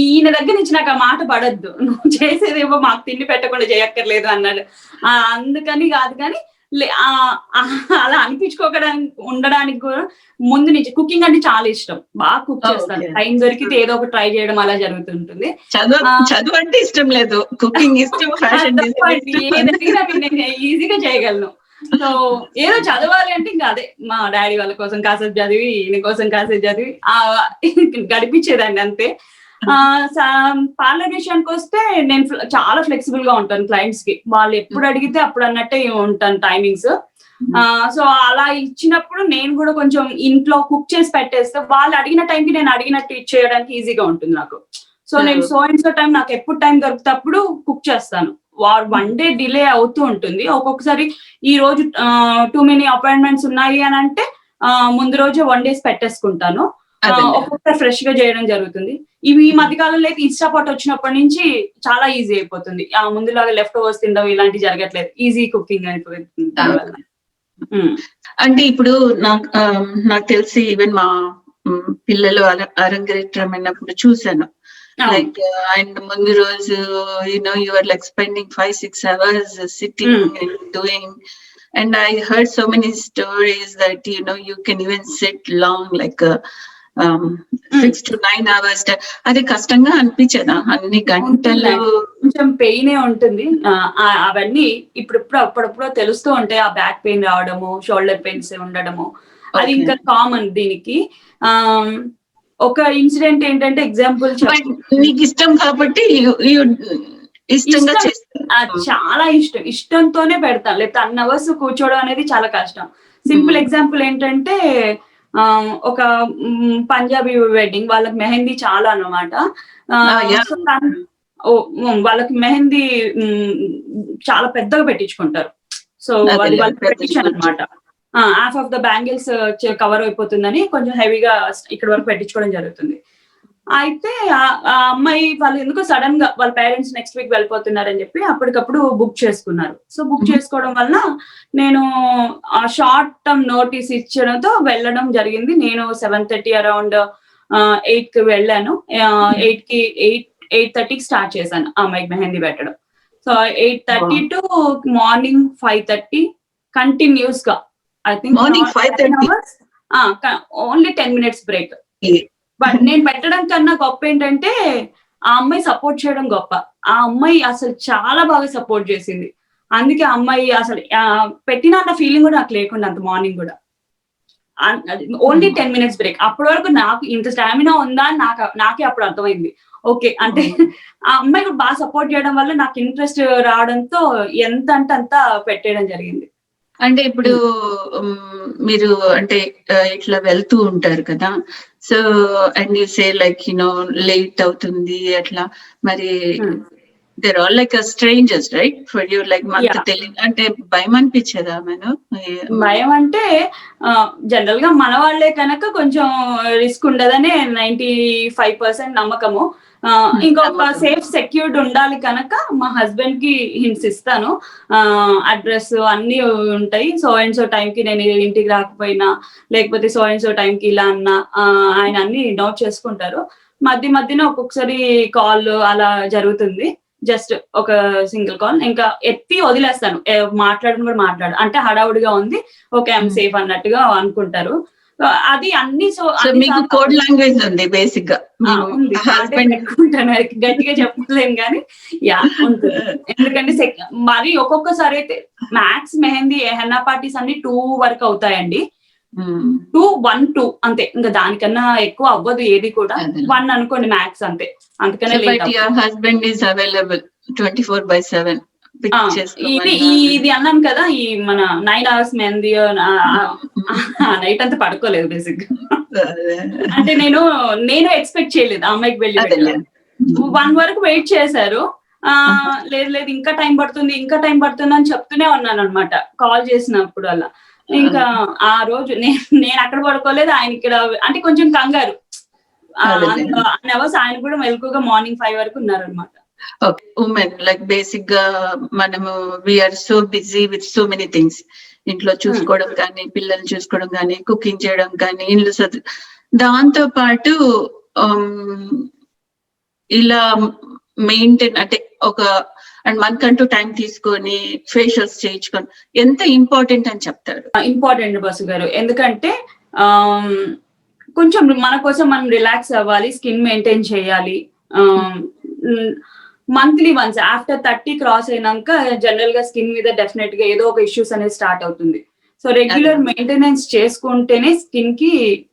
ఈయన దగ్గర నుంచి నాకు ఆ మాట పడద్దు, నువ్వు చేసేదేమో మాకు తిండి పెట్టకుండా చేయక్కర్లేదు అన్నాడు. అందుకని కాదు, కానీ అలా అనిపించుకోవడానికి ఉండడానికి కూడా ముందు నుంచి కుకింగ్ అంటే చాలా ఇష్టం. బాగా కుక్ చేస్తాను. టైం దొరికితే ఏదో ఒక ట్రై చేయడం అలా జరుగుతుంటుంది. చదువు అంటే ఇష్టం లేదు, కుకింగ్ ఇష్టం, ఏదైనా నేను ఈజీగా చేయగలను. సో ఏదో చదవాలి అంటే ఇంకా అదే మా డాడీ వాళ్ళ కోసం కాసేపు చదివి, ఈయన కోసం కాసేపు చదివి గడిపించేదాన్ని అంతే. పార్లర్ విషయానికి వస్తే నేను చాలా ఫ్లెక్సిబుల్ గా ఉంటాను. క్లయింట్స్ కి వాళ్ళు ఎప్పుడు అడిగితే అప్పుడు అన్నట్టే ఉంటాను టైమింగ్స్. సో అలా ఇచ్చినప్పుడు నేను కూడా కొంచెం ఇంట్లో కుక్ చేసి పెట్టేస్తే వాళ్ళు అడిగిన టైంకి నేను అడిగినట్టు ఇచ్చేయడానికి ఈజీగా ఉంటుంది నాకు. సో నేను సో అండ్ సో టైం, నాకు ఎప్పుడు టైం దొరికినప్పుడు కుక్ చేస్తాను. 1 day డిలే అవుతూ ఉంటుంది. ఒక్కొక్కసారి ఈ రోజు టూ మెనీ అపాయింట్మెంట్స్ ఉన్నాయి అని అంటే ముందు రోజు 1 day పెట్టేసుకుంటాను. ఒక్కొక్కసారి ఫ్రెష్ గా చేయడం జరుగుతుంది. ఇవి ఈ మధ్యకాలంలో అయితే ఇన్స్టాపాట్ వచ్చినప్పటి నుంచి చాలా ఈజీ అయిపోతుంది. ముందులాగా లెఫ్ట్ ఓవర్స్ తినడం ఇలాంటివి జరగట్లేదు, ఈజీ కుకింగ్ అయిపోతుంది దానివల్ల. అంటే ఇప్పుడు నాకు తెలిసి ఈవెన్ మా పిల్లలు అరంగేట్రం అయినప్పుడు చూసాను, లైక్ అండ్ ముందు రోజు you are like spending 5-6 hours sitting and doing, and I heard so many stories that you can even sit long like 6 to 9 hours. అది కష్టంగా అనిపించదా అన్ని గంటలు? కొంచెం పెయినే ఉంటుంది. అవన్నీ అప్పుడప్పుడు తెలుస్తూ ఉంటాయి. ఆ బ్యాక్ పెయిన్ రావడము, షోల్డర్ పెయిన్స్ ఉండడము, అది ఇంకా కామన్ దీనికి. ఒక ఇన్సిడెంట్ ఏంటంటే ఎగ్జాంపుల్, నీకు ఇష్టం కాబట్టి ఇష్టంగా చేస్తాను. చాలా ఇష్టంతోనే పెడతాను. లేకపోతే 1 hours కూర్చోవడం అనేది చాలా కష్టం. సింపుల్ ఎగ్జాంపుల్ ఏంటంటే, ఒక పంజాబీ వెడ్డింగ్, వాళ్ళకి మెహందీ చాలా అన్నమాట. వాళ్ళకి మెహందీ చాలా పెద్దగా పెట్టించుకుంటారు. సో అది వాళ్ళకి పెట్టించాను అనమాట. Half of the bangles cover అయిపోతుందని కొంచెం హెవీగా ఇక్కడ వరకు పెట్టించుకోవడం జరుగుతుంది. అయితే ఆ అమ్మాయి వాళ్ళు ఎందుకో సడన్ గా వాళ్ళ పేరెంట్స్ నెక్స్ట్ వీక్ వెళ్ళిపోతున్నారని చెప్పి అప్పటికప్పుడు బుక్ చేసుకున్నారు. సో బుక్ చేసుకోవడం వల్ల నేను ఆ షార్ట్ టర్మ్ నోటీస్ ఇచ్చడంతో వెళ్ళడం జరిగింది. నేను 7:30 అరౌండ్ 8 కి వెళ్ళాను. 8:30కి స్టార్ట్ చేశాను ఆ అమ్మాయికి మెహందీ పెట్టడం. సో 8:30 టు మార్నింగ్ 5:30 కంటిన్యూస్ గా. I think morning 5:30 only 10 minutes break. But నేను పెట్టడం కన్నా గొప్ప ఏంటంటే ఆ అమ్మాయి సపోర్ట్ చేయడం గొప్ప. ఆ అమ్మాయి అసలు చాలా బాగా సపోర్ట్ చేసింది. అందుకే ఆ అమ్మాయి అసలు పెట్టిన అన్న ఫీలింగ్ కూడా నాకు లేకుండా అంత మార్నింగ్ కూడా. Only 10 minutes break. అప్పటి వరకు నాకు ఇంత స్టామినా ఉందా అని నాకే అప్పుడు అర్థమైంది. ఓకే, అంటే ఆ అమ్మాయి కూడా బాగా సపోర్ట్ చేయడం వల్ల నాకు ఇంట్రెస్ట్ రావడంతో ఎంత అంటే అంత పెట్టేయడం జరిగింది. అంటే ఇప్పుడు మీరు అంటే ఇట్లా వెళ్తూ ఉంటారు కదా, so and you say like late అవుతుంది అట్లా, మరి they're all like strangers right for you, like మనకు తెలియదు అంటే భయం అనిపించదా? భయం అంటే జనరల్ గా మన వాళ్ళే కనుక కొంచెం రిస్క్ ఉండదనే 95% నమ్మకము. ఇంకొక సేఫ్ సెక్యూర్డ్ ఉండాలి కనుక మా హస్బెండ్ కి హింట్స్ ఇస్తాను. అడ్రస్ అన్ని ఉంటాయి. సో అండ్ సో టైం కి నేను ఇంటికి రాకపోయినా, లేకపోతే సో అండ్ సో టైం కి ఇలా అన్నా ఆయన అన్ని నోట్ చేసుకుంటారు. మధ్యన ఒక్కొక్కసారి కాల్ అలా జరుగుతుంది. జస్ట్ ఒక సింగిల్ కాల్, ఇంకా ఎత్తి వదిలేస్తాను. మాట్లాడడం కూడా అంటే హడావుడిగా ఉంది, ఓకే ఐఎమ్ సేఫ్ అన్నట్టుగా అనుకుంటారు. అది అన్ని మీకు కోడ్ లాంగ్వేజ్ ఉంది బేసిక్ గా. గట్టిగా చెప్పలేము కానీ ఉంటుంది. ఎందుకంటే మరి ఒక్కొక్కసారి అయితే మ్యాక్స్ మెహందీ హెన్నా పార్టీస్ అన్ని 2 వరకు అవుతాయండి. 2, 1, 2 అంతే, ఇంకా దానికన్నా ఎక్కువ అవ్వదు ఏది కూడా. 1 అనుకోండి మ్యాక్స్, అంతే. అందుకనే హస్బెండ్ ఈస్ అవైలబుల్ 24/7. ఇది అన్నాను కదా, ఈ మన 9 hours మెహందీ నైట్ అంతా పడుకోలేదు బేసిక్ గా. అంటే నేను ఎక్స్పెక్ట్ చేయలేదు ఆ అమ్మాయికి వెళ్ళి 1 వరకు వెయిట్ చేశారు. లేదు ఇంకా టైం పడుతుంది అని చెప్తూనే ఉన్నాను అనమాట కాల్ చేసినప్పుడు అలా. ఇంకా ఆ రోజు నేను అక్కడ పడుకోలేదు, ఆయన ఇక్కడ, అంటే కొంచెం కంగారు. ఆయన కూడా మెలకుగా మార్నింగ్ 5 వరకు ఉన్నారు అనమాట. Okay, women like basic గా మనము we are so busy with so many things. ఇంట్లో చూసుకోవడం కానీ, పిల్లల్ని చూసుకోవడం కానీ, కుకింగ్ చేయడం కానీ, ఇల్లు దాంతో పాటు ఇలా మెయింటైన్ అంటే ఒక అండ్ మనకంటూ టైం తీసుకొని ఫేషియల్స్ చేయించుకొని ఎంత ఇంపార్టెంట్ అని చెప్తారు? ఇంపార్టెంట్ బసు గారు, ఎందుకంటే కొంచెం మన కోసం మనం రిలాక్స్ అవ్వాలి, స్కిన్ మెయింటైన్ చేయాలి. మంత్లీ వన్స్ ఆఫ్టర్ 30 క్రాస్ అయినాక జనరల్ గా స్కిన్ మీద డెఫినెట్ గా ఏదో ఒక ఇష్యూస్ అనేది స్టార్ట్ అవుతుంది. సో రెగ్యులర్ మెయింటెనెన్స్ చేసుకుంటేనే స్కిన్ కి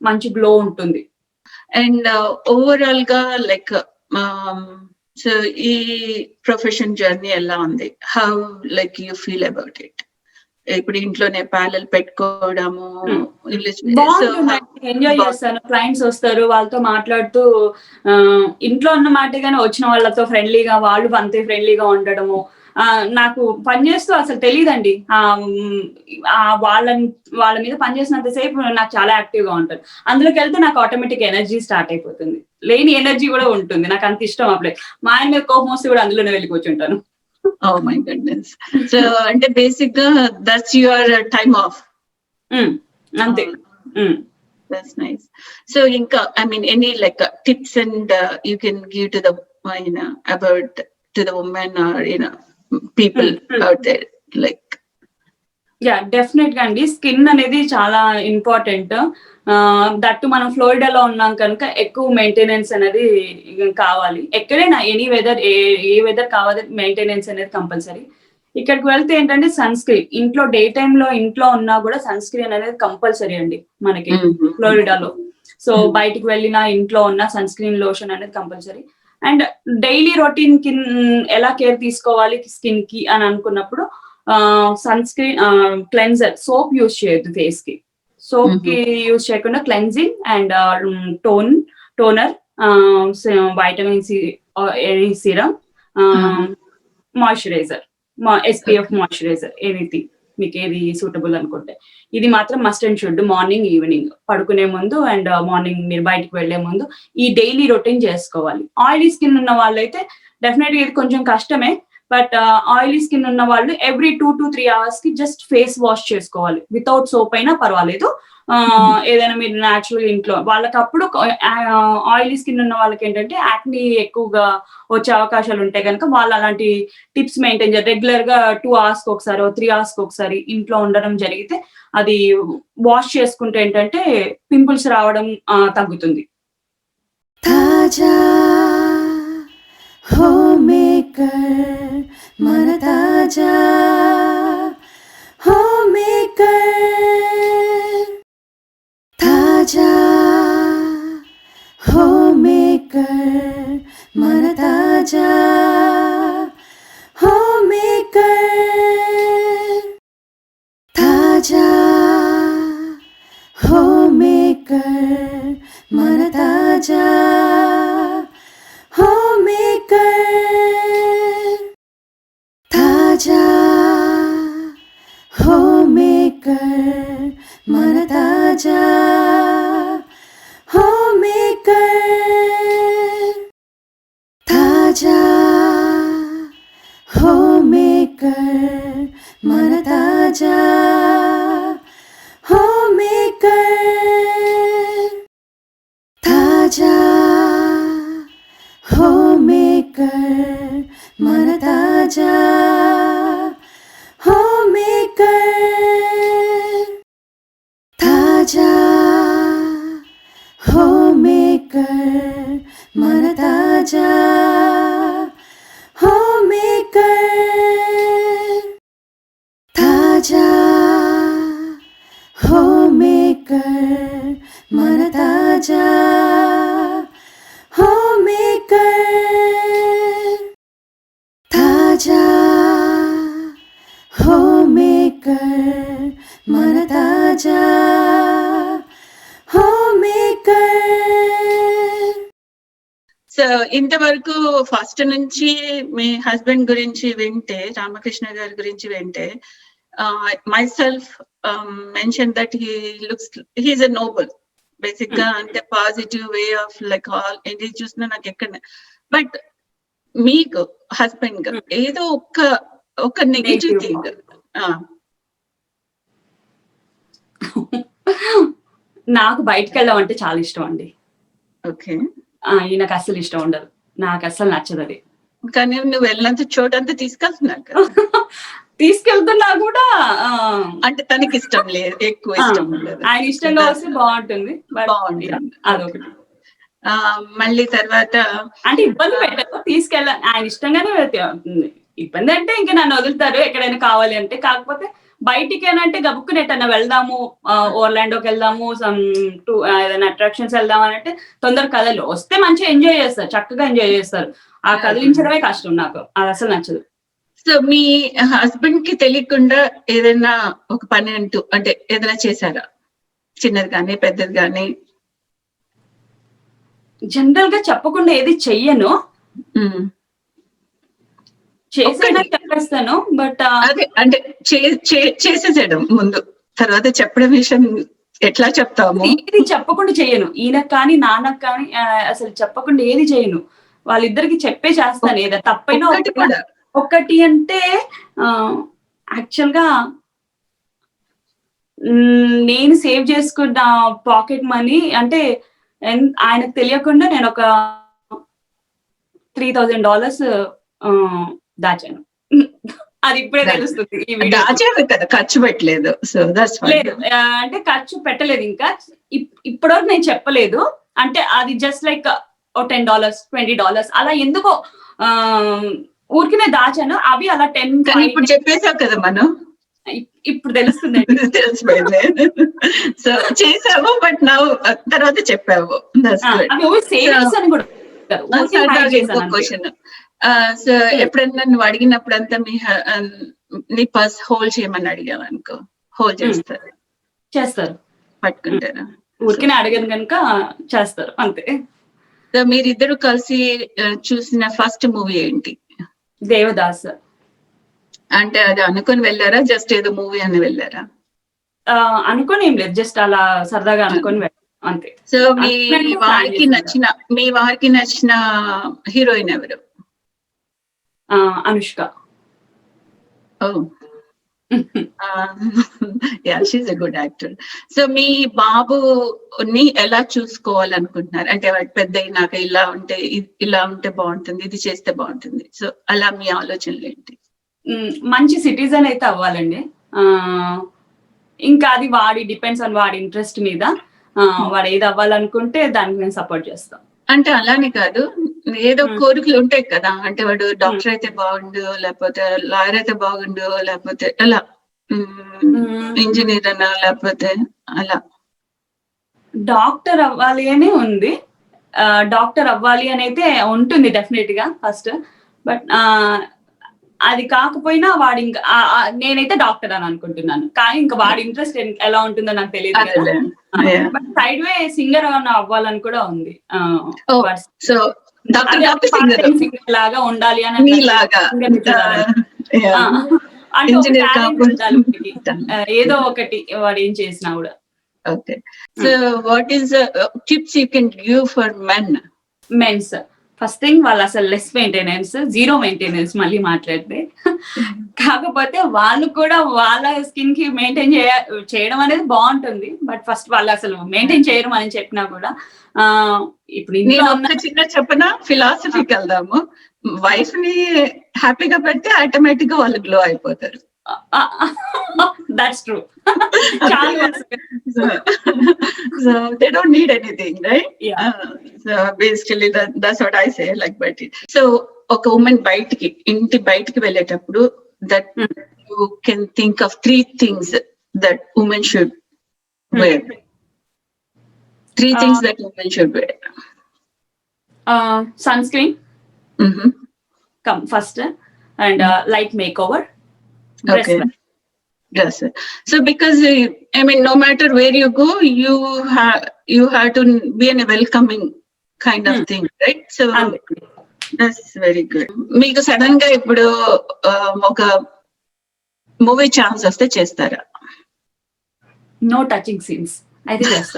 మంచి గ్లో ఉంటుంది. అండ్ ఓవరాల్ గా లైక్ సో ఈ ప్రొఫెషన్ జర్నీ ఎలా ఉంది? How like you feel about it? ఇప్పుడు ఇంట్లోనే ప్యారలల్ పెట్టుకోవడము ఎంజాయ్ చేస్తాను. క్లయింట్స్ వస్తారు, వాళ్ళతో మాట్లాడుతూ ఇంట్లో ఉన్న మాటగానే వచ్చిన వాళ్ళతో ఫ్రెండ్లీగా, వాళ్ళు అంతే ఫ్రెండ్లీగా ఉండడము. నాకు పనిచేస్తూ అసలు తెలియదండి, వాళ్ళ మీద పనిచేసినంత సేపు నాకు చాలా యాక్టివ్ గా ఉంటుంది. అందులోకి వెళ్తే నాకు ఆటోమేటిక్ ఎనర్జీ స్టార్ట్ అయిపోతుంది. లేని ఎనర్జీ కూడా ఉంటుంది, నాకు అంత ఇష్టం. అప్పుడే మా ఆయన మీద కోపం వస్తే కూడా అందులోనే వెళ్ళి కూర్చుంటాను. Oh my goodness. So అంటే బేసిక్ గా that's your time off. అంతే. That's nice. So ఇంకా I mean any like tips and you can give to the about to the women or people out there like. Definite గా అండి, skin అనేది చాలా important. That మనం ఫ్లోరిడాలో ఉన్నాం కనుక ఎక్కువ మెయింటెనెన్స్ అనేది కావాలి. ఎక్కడైనా ఎనీ వెదర్, ఏ వెదర్ కావాలి, మెయింటెనెన్స్ అనేది కంపల్సరీ. ఇక్కడికి వెళ్తే ఏంటంటే సన్ స్క్రీన్, ఇంట్లో డే టైమ్ లో ఇంట్లో ఉన్నా కూడా సన్ స్క్రీన్ అనేది కంపల్సరీ అండి మనకి ఫ్లోరిడాలో. సో బయటికి వెళ్ళినా ఇంట్లో ఉన్న సన్ స్క్రీన్ లోషన్ అనేది కంపల్సరీ. అండ్ డైలీ రొటీన్ కి ఎలా కేర్ తీసుకోవాలి స్కిన్ కి అని అనుకున్నప్పుడు sunscreen, cleanser, soap use చేయొద్దు ఫేస్ కి. సోప్ కి యూజ్ చేయకుండా cleansing and toner, vitamin C serum, moisturiser, SPF moisturiser, anything. మీకు ఏది సూటబుల్ అనుకుంటే. ఇది మాత్రం must and should morning evening పడుకునే ముందు అండ్ మార్నింగ్ మీరు బయటకు వెళ్లే ముందు ఈ డైలీ రొటీన్ చేసుకోవాలి. ఆయిలీ స్కిన్ ఉన్న వాళ్ళైతే డెఫినెట్గా ఇది కొంచెం కష్టమే, బట్ ఆయిలీ స్కిన్ ఉన్న వాళ్ళు ఎవ్రీ 2 to 3 hours కి జస్ట్ ఫేస్ వాష్ చేసుకోవాలి. వితౌట్ సోప్ అయినా పర్వాలేదు. ఏదైనా మీరు న్యాచురల్ ఇంట్లో వాళ్ళకి అప్పుడు ఆయిలీ స్కిన్ ఉన్న వాళ్ళకి ఏంటంటే యాక్ని ఎక్కువగా వచ్చే అవకాశాలు ఉంటాయి కనుక వాళ్ళు అలాంటి టిప్స్ మెయింటైన్ చేయాలి. రెగ్యులర్ గా 2 hours కి ఒకసారి 3 hours కి ఒకసారి ఇంట్లో ఉండడం జరిగితే అది వాష్ చేసుకుంటే ఏంటంటే పింపుల్స్ రావడం తగ్గుతుంది. తాజా హోమ్ మేకర్ మన తాజా హోమ్ మేకర్, తాజా హోమ్ మేకర్ మన తాజా హోమ్ మేకర్, తాజా హోమ్ మేకర్ మన తాజా హోమ్ మేకర్, తాజా హోమ్ మేకర్ మన తాజా హోమ్ మేకర్, తాజా హోమ్ మేకర్ మన తాజా హోమ్ మేకర్, తాజా హోమ్ మేకర్ మన తాజా హోమ్ మేకర్, తాజా హోమ్ మేకర్ మన తాజా హోమ్ మేకర్, తాజా హోమ్ మేకర్ మన తాజా హోమ్ మేకర్, తాజా హోమ్ మేకర్ మన తాజా హోమ్ మేకర్. సో ఇంతవరకు ఫస్ట్ నుంచి మీ హస్బెండ్ గురించి వింటే, రామకృష్ణ గారి గురించి వింటే, myself mention that he's a noble basic గా, అంటే positive way of like all ఏది చూసినా నాకు ఎక్కడ. బట్ మీకు హస్బెండ్ గా ఏదో ఒక నెగిటివ్ థింగ్. నాకు బయటకు వెళ్ళడం అంటే చాలా ఇష్టం అండి. ఓకే. ఈయనకు అస్సలు ఇష్టం ఉండదు, నాకు అస్సలు నచ్చదు అది. కానీ నువ్వు వెళ్ళినంత చోటంతా తీసుకెళ్తున్నావు కదా. తీసుకెళ్తున్నా కూడా అంటే తనకి ఇష్టం లేదు, ఎక్కువ ఇష్టం ఉండదు. ఆయన ఇష్టంగా వస్తే బాగుంటుంది, బాగుంటుంది అదొకటి. మళ్ళీ తర్వాత అంటే ఇబ్బంది పెట్టదు, తీసుకెళ్ళాలి ఆయన ఇష్టంగానే అవుతుంది. ఇబ్బంది అంటే ఇంకా నన్ను వదులుతారు ఎక్కడైనా కావాలి అంటే. కాకపోతే బయటికి అంటే గబుక్కుని ఎట్టన్నా వెళ్దాము, ఓర్లాండోకి వెళ్దాము, ఏదైనా అట్రాక్షన్స్ వెళ్దాం అని అంటే తొందర కదలు వస్తే మంచిగా ఎంజాయ్ చేస్తారు, చక్కగా ఎంజాయ్ చేస్తారు. ఆ కదిలించడమే కష్టం నాకు, అది అసలు నచ్చదు. సో మీ హస్బెండ్ కి తెలియకుండా ఏదైనా ఒక పని అంటూ అంటే ఏదైనా చేశారా, చిన్నది కానీ పెద్దది కానీ? జనరల్ గా చెప్పకుండా ఏది చెయ్యను, చేసేనా చెప్పేస్తాను. బట్ అదే అంటే చేసేసేయడం ముందు, తర్వాత చెప్పడం విషయం ఎట్లా చెప్తాము? ఏది చెప్పకుండా చెయ్యను, ఈయనకు కానీ నాన్నకు కానీ అసలు చెప్పకుండా ఏది చేయను. వాళ్ళిద్దరికి చెప్పే చేస్తాను, ఏదో తప్పైనా ఒకటి అంటే యాక్చువల్ గా నేను సేవ్ చేసుకున్న పాకెట్ మనీ అంటే ఆయనకు తెలియకుండా నేను ఒక $3,000 దాచాను. అది ఇప్పుడే తెలుస్తుంది. దాచారు కదా, ఖర్చు పెట్టలేదు. సో దట్స్ లేదు, అంటే ఖర్చు పెట్టలేదు ఇంకా ఇప్పటివరకు నేను చెప్పలేదు. అంటే అది జస్ట్ లైక్ $10, $20 అలా ఎందుకో ఊరికినే దాచాను. అవి అలా 10 ఇప్పుడు చెప్పేసావు కదా మనం, ఇప్పుడు తెలుస్తుంది. తెలిసిపోయింది. సో చేసావు, బట్ నా తర్వాత చెప్పావు. క్వశ్చన్, సో ఎప్పుడన్నా నువ్వు అడిగినప్పుడంతా నీ పర్స్ హోల్డ్ చేయమని అడిగావు అనుకో, హోల్డ్ చేస్తారు, పట్టుకుంటారా? ఊరికినే అడిగాను కనుక చేస్తారు, అంతే. సో మీరిద్దరు కలిసి చూసిన ఫస్ట్ మూవీ ఏంటి? దేవదాస్. అంటే అది అనుకొని వెళ్ళారా, జస్ట్ ఏదో మూవీ అని వెళ్ళారా? అనుకొని ఏం లేదు, జస్ట్ అలా సరదాగా అనుకొని వెళ్ళాం అంతే. సో మీ అనుకున్నట్టు plan వారికి నచ్చిన హీరోయిన్ ఎవరు? Anushka. Yeah, she's a good actor. So మీ బాబుని ఎలా చూసుకోవాలనుకుంటున్నారు? అంటే వాడు పెద్ద అయినాక ఇలా ఉంటే బాగుంటుంది, ఇది చేస్తే బాగుంటుంది, సో అలా మీ ఆలోచనలు ఏంటి? మంచి సిటిజన్ అయితే అవ్వాలండి. ఇంకా అది వాడి డిపెండ్స్ ఆన్ వాడి ఇంట్రెస్ట్ మీద. వాడు ఏది అవ్వాలనుకుంటే దానికి నేను సపోర్ట్ చేస్తాను. అంటే అలానే కాదు, ఏదో కోరికలు ఉంటాయి కదా, అంటే వాడు డాక్టర్ అయితే బాగుండు, లేకపోతే లాయర్ అయితే బాగుండు, లేకపోతే అలా ఇంజనీర్ అన్నా, లేకపోతే అలా. డాక్టర్ అవ్వాలి అని ఉంది, డాక్టర్ అవ్వాలి అని అయితే ఉంటుంది డెఫినెట్ గా ఫస్ట్. బట్ అది కాకపోయినా వాడి ఇంకా నేనైతే డాక్టర్ అని అనుకుంటున్నాను, కానీ ఇంకా వాడి ఇంట్రెస్ట్ ఎలా ఉంటుందో నాకు తెలియదు కదా. బట్ సైడ్ వే సింగర్ అవ్వాలని కూడా ఉంది. సో సింగర్ లాగా ఉండాలి అని ఏదో ఒకటి వాడు ఏం చేసినా కూడా. Okay, so what is tips you can give for mens? First thing, వాళ్ళు అసలు లెస్ మెయింటెనెన్స్, జీరో మెయింటెనెన్స్ మళ్ళీ మాట్లాడితే. కాకపోతే వాళ్ళు కూడా వాళ్ళ స్కిన్ కి మెయింటైన్ చేయడం అనేది బాగుంటుంది, బట్ ఫస్ట్ వాళ్ళు అసలు మెయింటైన్ చేయడం అని చెప్పినా కూడా. ఇప్పుడు చిన్న చెప్పనా, ఫిలాసఫీకి వెళ్దాము. వైఫ్ ని హ్యాపీగా పెడితే ఆటోమేటిక్ గా వాళ్ళు గ్లో అయిపోతారు. That's true. So they don't need anything, right? Yeah. So basically that's what I say, like, but so oka woman inti bayitiki velletappudu that you can think of 3 things that women should wear. 3 things that women should wear. Sunscreen. Come first, and light makeover. Okay. Dress. So because I mean, no matter where you go, you have to be in a welcoming kind of thing, right? So that's very good. Meeku sudden ga ippudu oka movie chance vaste chestara? No touching scenes. I think yes.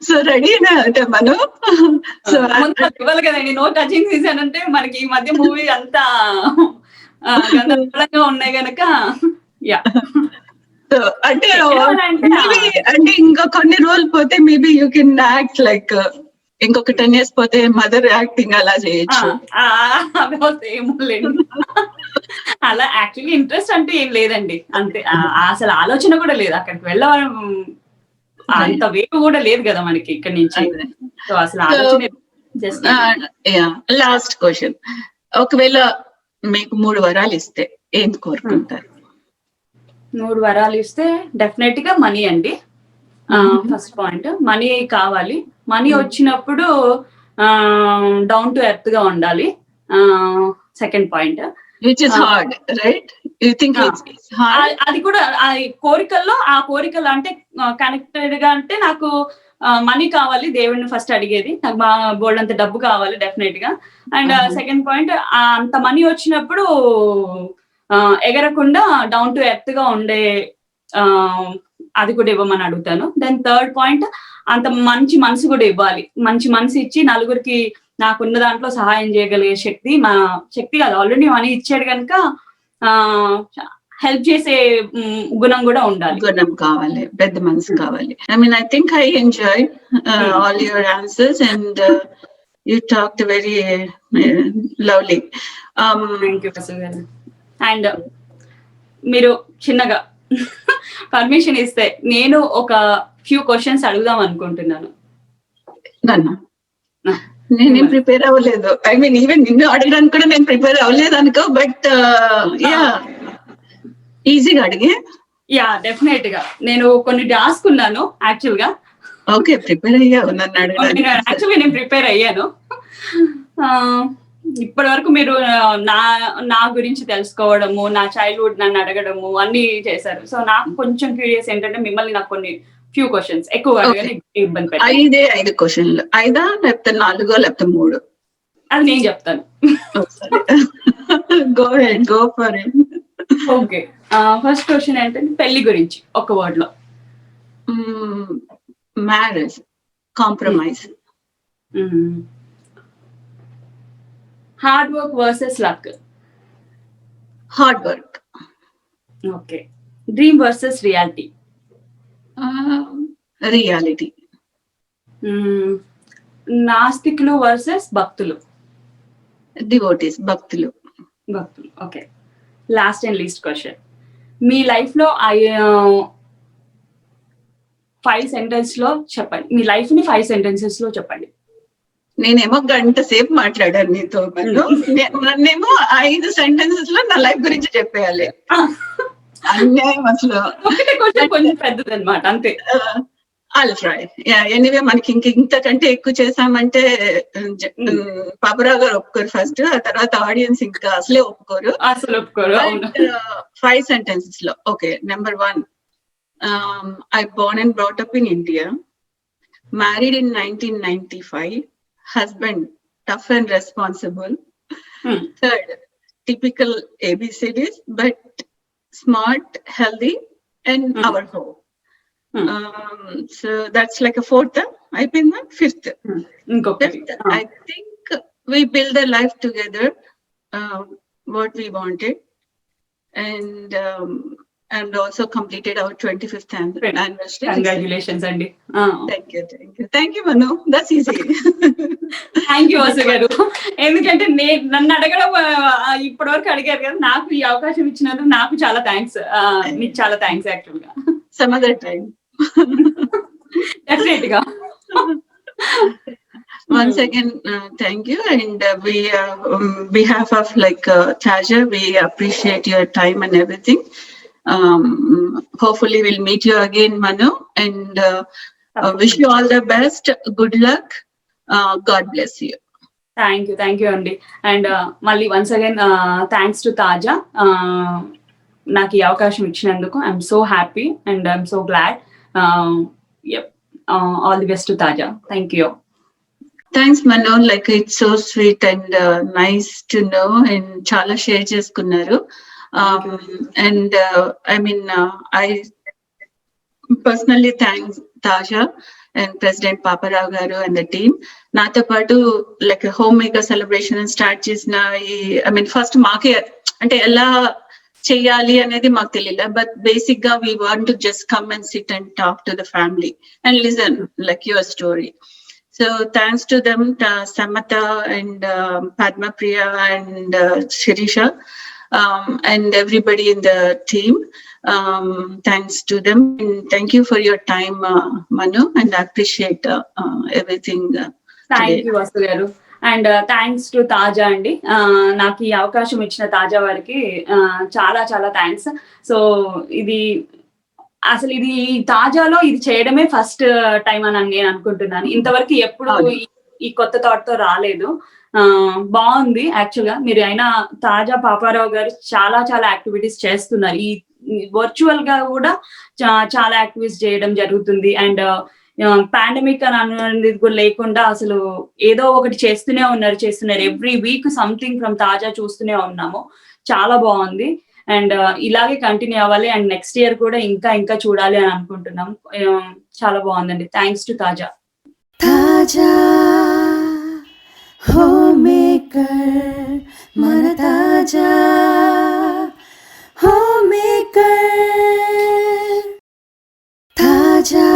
So రెడీనా అంటే మనం? So ఇవ్వాలి కదండి no touching scenes అని అంటే. మనకి ఈ మధ్య మూవీ అంతా గందరగోళంగా ఉన్నాయి గనక. యా, అంటే ఇంకా కొన్ని రోజులు పోతే maybe you can act like, ఇంకొక 10 years పోతే మదర్ యాక్టింగ్ అలా చేయొచ్చు. ఏమో లేదు, అలా యాక్చువల్లీ ఇంట్రెస్ట్ అంటే ఏం లేదండి, అంతే. అసలు ఆలోచన కూడా లేదు అక్కడికి వెళ్ళాలి, అంత వేపు కూడా లేదు కదా మనకి ఇక్కడ నుంచి. సో అసలు ఆలోచన. లాస్ట్ క్వశ్చన్, ఒకవేళ మీకు 3 వరాలు ఇస్తే ఏం కోరుకుంటారు? 3 వరాలు ఇస్తే డెఫినెట్ గా మనీ అండి. ఫస్ట్ పాయింట్ మనీ కావాలి. మనీ వచ్చినప్పుడు డౌన్ టు ఎర్త్ గా ఉండాలి. Second point, which is hard, right? అది కూడా కోరికల్లో, ఆ కోరికలు అంటే కనెక్టెడ్ గా అంటే నాకు మనీ కావాలి, దేవుడిని ఫస్ట్ అడిగేది. నాకు బాగా బోల్డ్ అంత డబ్బు కావాలి డెఫినెట్ గా. అండ్ సెకండ్ పాయింట్, అంత మనీ వచ్చినప్పుడు ఎగరకుండా డౌన్ టు ఎర్త్ గా ఉండే అది కూడా ఇవ్వమని అడుగుతాను. దెన్ థర్డ్ పాయింట్, అంత మంచి మనసు కూడా ఇవ్వాలి. మంచి మనసు ఇచ్చి నలుగురికి నాకున్న దాంట్లో సహాయం చేయగలిగే శక్తి కాదు, ఆల్రెడీ మనీ ఇచ్చాడు కనుక హెల్ప్ చేసే గుణం కూడా ఉండాలి. గుణం కావాలి, పెద్ద మనసు కావాలి. I mean, I think I enjoy all your answers and you talked very lovely. Thank you గారు. అండ్ మీరు చిన్నగా పర్మిషన్ ఇస్తే నేను ఒక ఫ్యూ క్వశ్చన్స్ అడుగుదాం అనుకుంటున్నాను. నేనేం ప్రిపేర్ అవ్వలేదు. ఐ మీన్, ఈవెన్ నిన్ను అడగడానికి కూడా నేను ప్రిపేర్ అవ్వలేదు అనుకో, బట్ యా, ఈజీగా అడిగే. యా, డెఫినెట్ గా నేను కొన్ని రాసుకున్నాను యాక్చువల్ గా. ఓకే, ప్రిపేర్ అయ్యావు నన్ను అడగడానికి? యాక్చువల్లీ నేను ప్రిపేర్ అయ్యాను. ఇప్పటి వరకు మీరు నా గురించి తెలుసుకోవడము, నా చైల్డ్హుడ్ నన్ను అడగడము అన్ని చేశారు. సో నాకు కొంచెం క్యూరియస్ ఏంటంటే, మిమ్మల్ని నాకు కొన్ని ఫ్యూ క్వశ్చన్స్ ఎక్కువ అడగని ఇబ్బంది పెట్టారు. 5 క్వశ్చన్లు, 5 లేకపోతే 4 లేకపోతే 3? అది నేను చెప్తాను. Go for it. Okay, first question ఏంటంటే పెళ్లి గురించి ఒక వర్డ్ లో. Marriage, compromise. Hard work versus luck. Hard work. Okay, dream versus reality. Reality. నాస్తికులు వర్సెస్ భక్తులు. డివోటీస్, భక్తులు. భక్తులు. Okay, last and least question. Me life లో 5 సెంటెన్స్ లో చెప్పండి. మీ లైఫ్ ని 5 సెంటెన్సెస్ లో చెప్పండి. నేనేమో గంట సేపు మాట్లాడాను నీతో, నన్నేమో 5 సెంటెన్సెస్ లో నా లైఫ్ గురించి చెప్పేయాలి. అన్యాయం అసలు. ఒకటే క్వశ్చన్ కొంచెం పెద్దది అనమాట, అంతే. I'll try. Yeah, anyway, మనకి ఇంతకంటే ఎక్కువ చేసామంటే పాపరావు గారు ఒప్పుకోరు ఫస్ట్, ఆ తర్వాత ఆడియన్స్ ఇంకా అసలే ఒప్పుకోరు. 5 sentences లో. Okay, number 1, I born and brought up in India, married in 1995, husband tough and responsible. Third, typical ABCDs, but smart, healthy, and our home. So that's like a 4th. అయిపోయిందా? 5th. I think we build a life together, what we wanted, and also completed our 25th anniversary. Congratulations అండి. Thank you Manu, that's easy. Thank you Vasu గారు. ఎందుకంటే నన్ను అడగడం ఇప్పటి వరకు అడిగారు కదా, నాకు ఈ అవకాశం ఇచ్చినందుకు నాకు చాలా థ్యాంక్స్. మీకు చాలా థ్యాంక్స్ యాక్చువల్ గా. Some other time. Definitely గా. Once again, thank you, and we behalf of Taja, we appreciate your time and everything. Hopefully we'll meet you again, Manu, and wish you all the best. Good luck. God bless you. Thank you అండి. And మళ్ళీ once again thanks to TAJA, నాకు ఈ అవకాశం ఇచ్చినందుకు. I'm so happy and I'm so glad. All the best to TAJA. Thank you. Thanks Manu, it's so sweet and nice to know, and chala share cheskunnaru. And I mean, I personally thank Taja and President Paparao garu and the team. Nato patu a homemaker celebration and start chesina, I mean first maake ante ella cheyali anedi maaku telila, but basic ga we want to just come and sit and talk to the family and listen your story. So thanks to them, Samata and Padma Priya and Shirisha, and everybody in the team. Thanks to them, and thank you for your time, Manu, and I appreciate everything. Thank you Vasu garu, and thanks to తాజా అండి. నాకు ఈ అవకాశం ఇచ్చిన తాజా వారికి చాలా చాలా thanks. So ఇది తాజాలో ఇది చేయడమే ఫస్ట్ టైం అని నేను అనుకుంటున్నాను. ఇంతవరకు ఎప్పుడు ఈ కొత్త థాట్ తో రాలేదు. బాగుంది యాక్చువల్ గా. మీరు అయినా తాజా పాపారావు గారు చాలా చాలా యాక్టివిటీస్ చేస్తున్నారు. ఈ వర్చువల్ గా కూడా చాలా యాక్టివిటీస్ చేయడం జరుగుతుంది. అండ్ పాండమిక్ అని అనేది కూడా లేకుండా అసలు ఏదో ఒకటి చేస్తున్నారు. ఎవ్రీ వీక్ సంథింగ్ ఫ్రమ్ తాజా చూస్తూనే ఉన్నాము. చాలా బాగుంది. అండ్ ఇలాగే కంటిన్యూ అవ్వాలి, అండ్ నెక్స్ట్ ఇయర్ కూడా ఇంకా చూడాలి అని అనుకుంటున్నాం. చాలా బాగుందండి. థ్యాంక్స్ టు తాజా. తాజా హోమ్మేకర్, మన తాజా హోమ్మేకర్. తాజా